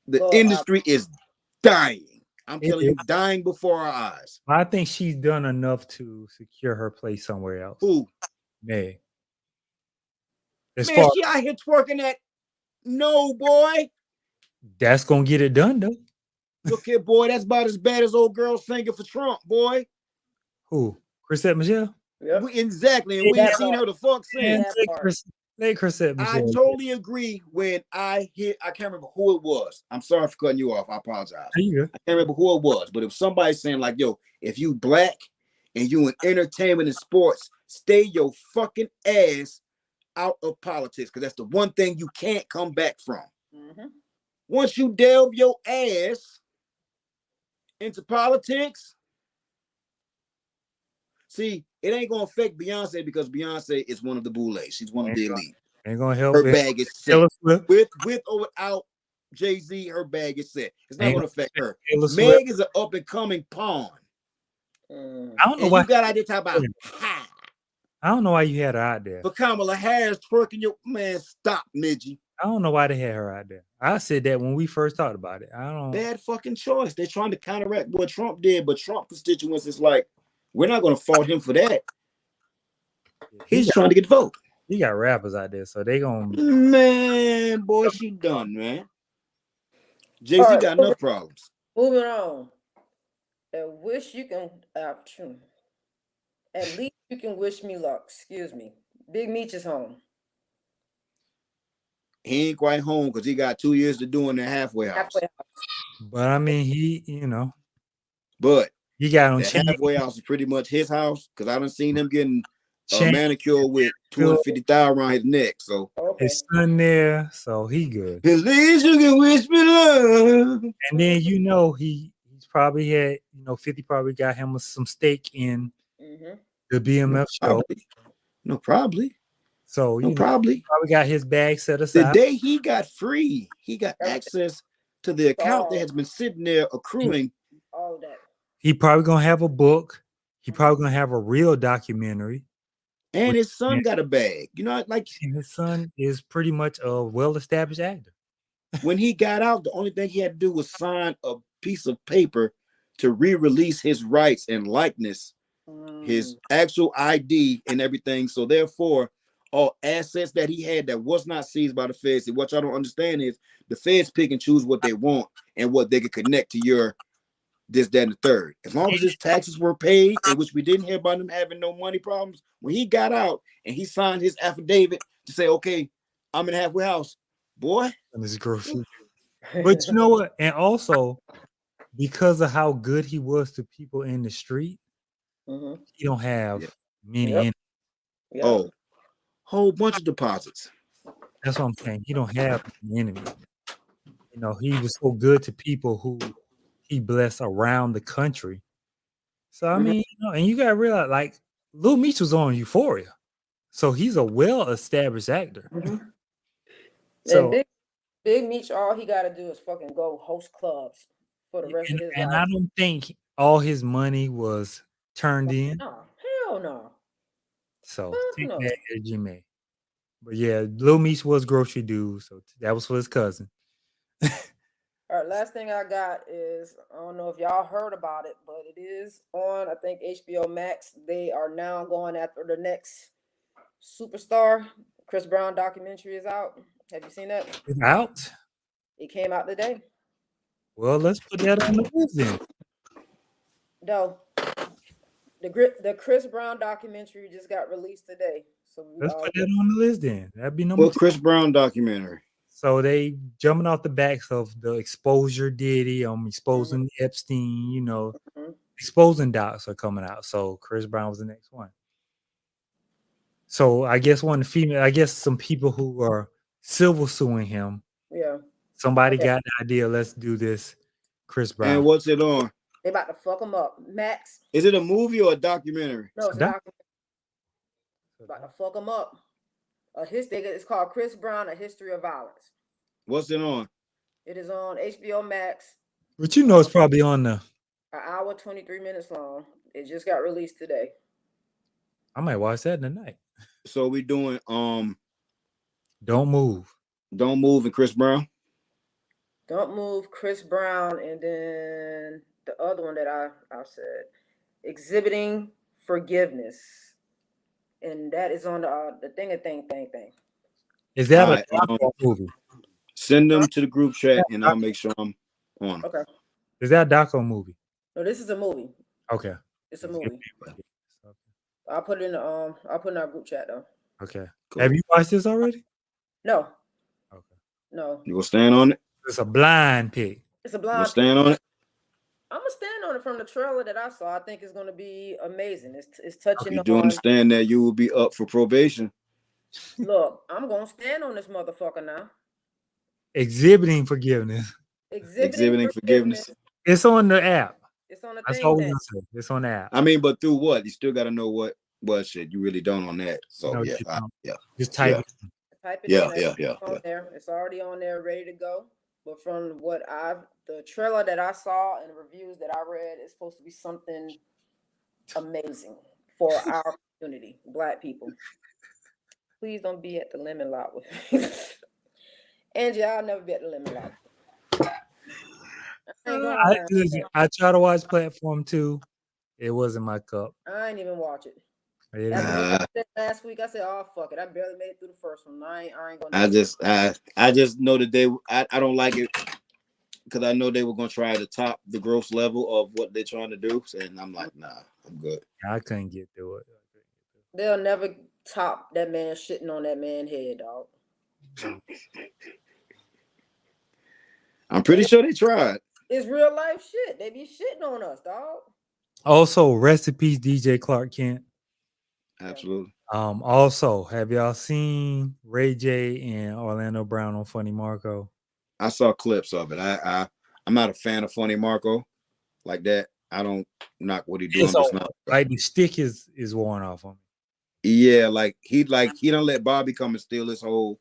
The Well, industry is dying. I'm It telling you, is. dying before our eyes. I think she's done enough to secure her place somewhere else. Who? Meg. As Man, far she out here twerking at no boy. that's gonna get it done though. Look here, boy. That's about as bad as old girl singing for Trump, boy. Who? Chrisette Michelle? yep. Exactly. And we ain't That seen part. her the fuck Man, since. that part. let Chrisette I Michelle. totally agree when I can't remember who it was. I'm sorry for cutting you off. I apologize. There you go. I can't remember who it was, but if somebody's saying like, yo, if you black and you in entertainment and sports, stay your fucking ass out of politics, because that's the one thing you can't come back from. Mhm. Once you delve your ass into politics, see, it ain't gonna affect Beyonce because Beyonce is one of the boulets. She's one of the elite. Ain't gonna help Her it. bag is set. Taylor Swift. With or without Jay-Z, her bag is set. It's not Ain't gonna affect her. Taylor Swift. Meg is an up and coming pawn. Mm. I don't know And why you got out there talking about ha. I don't know why you had her out there. But Kamala Harris twerking your man. Stop, Midgie. I don't know why they had her out there. I said that when we first talked about it. I don't. Bad fucking choice. They're trying to counteract what Trump did, but Trump constituents is like, we're not gonna fault him for that. He's trying to get vote. He got rappers out there, so they gonna. Man, boy, she done, man. Jay-Z All right, got enough problems. Moving on. And wish you can at least you can wish me luck. Excuse me. Big Meech is home. He ain't quite home because he got 2 years to do in the halfway house. Halfway house. But I mean, he But he got on the chain. halfway house is pretty much his house because I done seen him getting a Chain. manicure with 250,000 around his neck. So Okay. His son there, so he good. at least you can wish me love. And then he's probably had 50 probably got him some stake in Mm-hmm. the BMF show. Probably. So Probably. probably got his bag set The aside. day he got free, he got access to the account that has been sitting there accruing. All that. He probably gonna have a book. He probably gonna have a real documentary. And his son got a bag. You know, like And his son is pretty much a well-established actor. when he got out, the only thing he had to do was sign a piece of paper to re-release his rights and likeness, his actual ID and everything. So therefore, all assets that he had that was not seized by the feds. What y'all don't understand is the feds pick and choose what they want and what they can connect to your this, that, and the third. As long as his taxes were paid, in which we didn't hear about him having no money problems, when he got out and he signed his affidavit to say, okay, I'm in halfway house, boy. And it's grocery. But you know what? And also, because of how good he was to people in the street, he don't have many Yep. in. Yeah. Oh, whole bunch of deposits. That's what I'm saying. He don't have many enemies. He was so good to people who he blessed around the country. So I mean, and you gotta realize, like, Lil Meech was on Euphoria, so he's a well-established actor. So And Big Meech, all he gotta do is fucking go host clubs for the rest of his and life. I don't think all his money was turned in. No, hell no. So Fuck take no. that as you may. But yeah, Lil Meech was grocery dude, so that was for his cousin. All right, last thing I got is, I don't know if y'all heard about it, but it is on, I think, HBO Max. They are now going after the next superstar. Chris Brown documentary is out. Have you seen that? It's out. It came out today. Well, let's put that on the list then. No. The Chris Brown documentary just got released today. So Let's put that on the list then. That'd be number Well, 2. Chris Brown documentary. So they jumping off the backs of the exposure Diddy, exposing Epstein, exposing docs are coming out. So Chris Brown was the next one. So I guess some people who are civil suing him. Yeah. Somebody got the idea, let's do this Chris Brown. And what's it on? They about to fuck him up. Max. Is it a movie or a documentary? No, it's a documentary. About to fuck him up. It's called Chris Brown: A History of Violence. What's it on? It is on HBO Max. But it's probably on the. An hour, 23 minutes long. It just got released today. I might watch that tonight. So we doing Don't Move. Don't Move and Chris Brown. Don't Move, Chris Brown, and then the other one that I said, Exhibiting Forgiveness, and that is on the thing. Is that All a right, movie? send them to the group chat, and I'll make sure I'm on. Okay. Is that a doco movie? No, this is a movie. Okay. It's a movie. I'll put it in I'll put it in our group chat though. Okay. Cool. Have you watched this already? No. Okay. No. You gonna stand on it? It's a blind pick. It's a You blind. gonna stand on it? I'm gonna stand on it from the trailer that I saw. I think it's gonna be amazing. It's touching You on. do understand that you will be up for probation? Look, I'm gonna stand on this motherfucker now. Exhibiting Forgiveness. Exhibiting forgiveness. It's on the app. It's on the That's thing. all we're gonna say. It's on the app. I mean, but through what? You still got to know what shit. You really don't on that. So No, yeah, you don't. yeah, Just type it. Type it yeah, in. yeah. On there. It's already on there, ready to go. But from the trailer that I saw and the reviews that I read, it's supposed to be something amazing for our community, Black people. Please don't be at the lemon lot with me. Angie, I'll never be at the lemon lot. I try to watch Platform 2. It wasn't my cup. I ain't even watch it. Last week I said, "Oh fuck it!" I barely made it through the first one. I ain't gonna. I just know that I don't like it because I know they were gonna try to top the gross level of what they're trying to do, and I'm like, nah, I'm good. I couldn't get through it. They'll never top that man shitting on that man's head, dog. I'm pretty sure they tried. It's real life shit. They be shitting on us, dog. Also, rest in peace, DJ Clark Kent. Absolutely. Also, have y'all seen Ray J and Orlando Brown on Funny Marco? I saw clips of it. I'm not a fan of Funny Marco like that. I don't knock what he doing. Like the stick is worn off on me. Yeah, like he don't let Bobby come and steal his whole.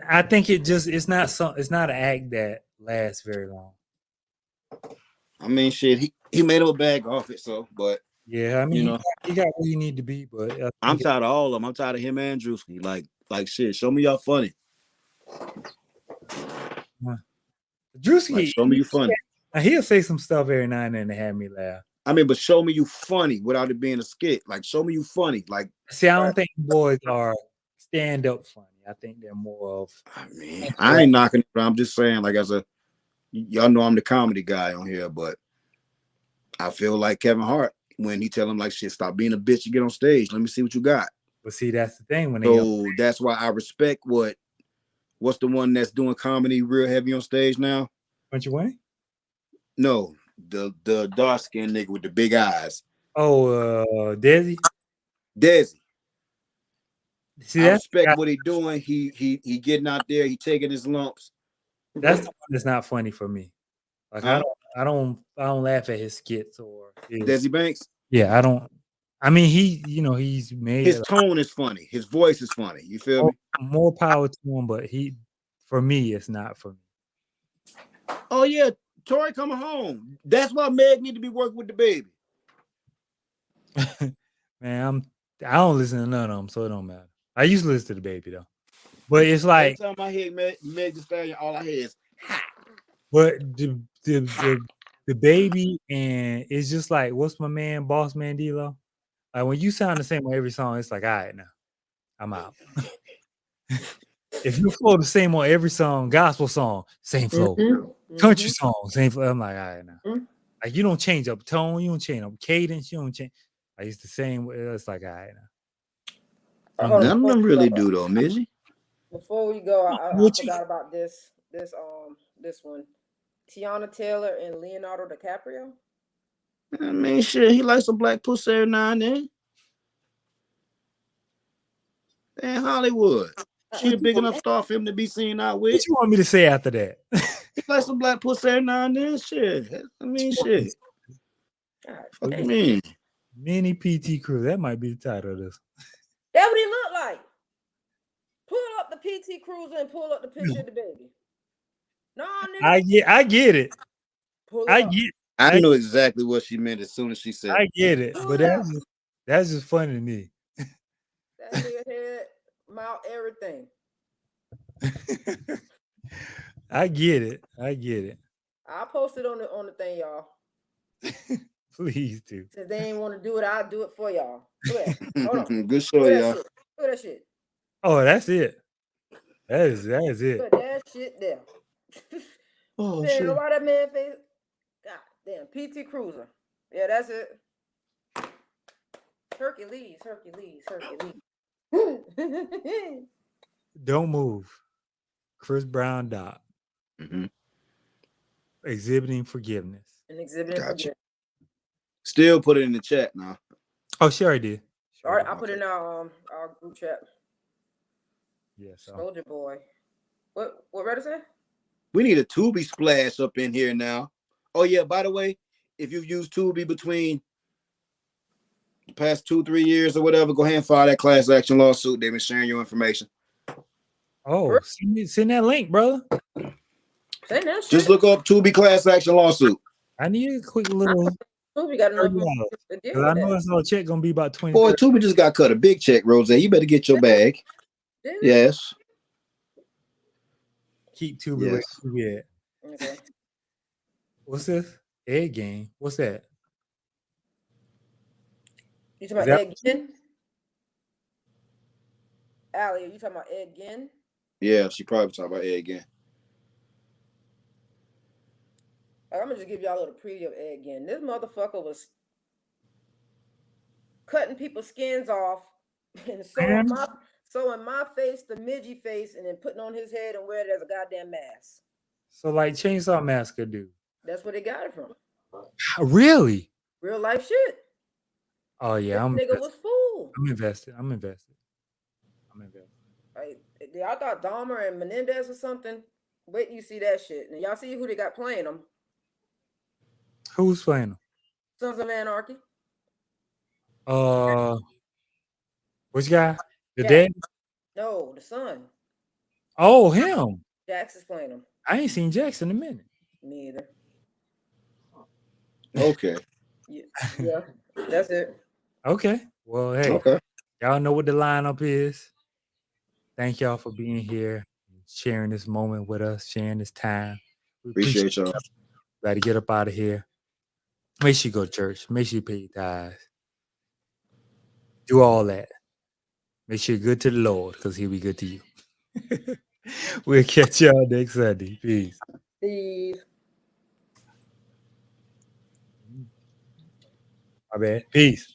I think it's not an act that lasts very long. I mean, shit, he made him a bag off it, so but yeah, I mean, he got where you need to be, but I'm tired of all of them. I'm tired of him and Drewski. Like shit, show me y'all funny. Drewski, like, show me you funny. He'll say some stuff every now and then to have me laugh. I mean, but show me you funny without it being a skit. Like, show me you funny. Like, see, I don't think boys are stand-up funny. I think they're more of. I mean, I ain't knocking it, but I'm just saying, like, y'all know I'm the comedy guy on here, but I feel like Kevin Hart when he tell him like, shit, stop being a bitch and get on stage. Let me see what you got. But see, that's the thing that's why I respect what's the one that's doing comedy real heavy on stage now? Country Wayne? No, the dark skinned nigga with the big eyes. Oh, Desi. See, I respect what he doing. He getting out there. He taking his lumps. That's the one that's not funny for me. Like I don't laugh at his skits or Desi Banks. Yeah, I don't. I mean, he's made his tone is funny. His voice is funny. You feel me? More power to him, but for me, it's not for me. Oh yeah, Tori coming home. That's why Meg need to be working with the baby. Man, I don't listen to none of them, so it don't matter. I used to listen to the baby though, but it's like every time I hear Meg Thee Stallion, all I hear is ha. But the baby, and it's just like, what's my man, Boss Man D-Lo? Like when you sound the same on every song, it's like, all right, now I'm out. If you flow the same on every song, gospel song, same flow, country song, same flow. I'm like, all right, now. Like you don't change up tone, you don't change up cadence, you don't change. Like it's the same. It's like, all right, now. None of them really do though, Mizzy. Before we go, I forgot about this one. Tiana Taylor and Leonardo DiCaprio. I mean, shit, he likes some black pussy every now and then. And Hollywood. She a big enough star for him to be seen out with. What you want me to say after that? He likes some black pussy every now and then. Shit. I mean, shit. What do you mean? Mini PT Crew. That might be the title of this. That's what he looked like. Pull up the PT Cruiser and pull up the picture of the baby. No, nigga. I get it. I know exactly what she meant as soon as she said. I get it, but that's just funny to me. That nigga head, mouth, everything. I get it. I get it. I'll post it on the thing, y'all. Please do. Since they ain't want to do it, I'll do it for y'all. Look at that. Hold on. Good show, Look at y'all. that shit. Look at that shit. Oh, that's it. That is it. Look at that shit there. Oh Man, know why that man face? God damn, PT Cruiser. Yeah, that's it. Hercules. Don't move. Chris Brown Doc. Mm-hmm. Exhibiting forgiveness. And exhibiting Gotcha. forgiveness. Still put it in the chat now. Oh, sure I did. All right, I put it in our group chat. Yes. Soldier Boy. What Reddit say? We need a Tubi splash up in here now. Oh yeah, by the way, if you've used Tubi between the past 2-3 years or whatever, go ahead and file that class action lawsuit. They've been sharing your information. Oh, send that link, brother. Say that shit. Just look up Tubi class action lawsuit. I need a quick little We got enough $30. money to deal Because I with know that. this little check gonna be about 20. Boy, Tubi just got cut a big check, Rose. You better get your bag. Did it? Yes. Keep Tubi where Yes. Tubi at. Okay. What's this? Egg game. What's that? You talking Is about that- Ed Gein? Allie, are you talking about Ed Gein? Yeah, she probably talking about it again. I'm gonna just give y'all a little preview of Ed Gein. This motherfucker was cutting people's skins off and sewing my face, the midgie face, and then putting on his head and wear it as a goddamn mask. So like Chainsaw Massacre, dude. That's where they got it from. Really? Real life shit. Oh yeah, This nigga was fool. I'm invested. Like, y'all thought Dahmer and Menendez or something? Wait till you see that shit. And y'all see who they got playing them. Who's playing them? Sons of Anarchy. Which guy? The Yeah. dad? No, the son. Oh, him. Jax is playing him. I ain't seen Jackson in a minute. Me either. Okay. Yeah, that's it. Okay. Well, hey, Okay. y'all know what the lineup is. Thank y'all for being here, sharing this moment with us, sharing this time. We Appreciate y'all. Got to get up out of here. Make sure you go to church. Make sure you pay your tithes. Do all that. Make sure you're good to the Lord, because he'll be good to you. We'll catch y'all next Sunday. Peace. Steve. My bad. Peace.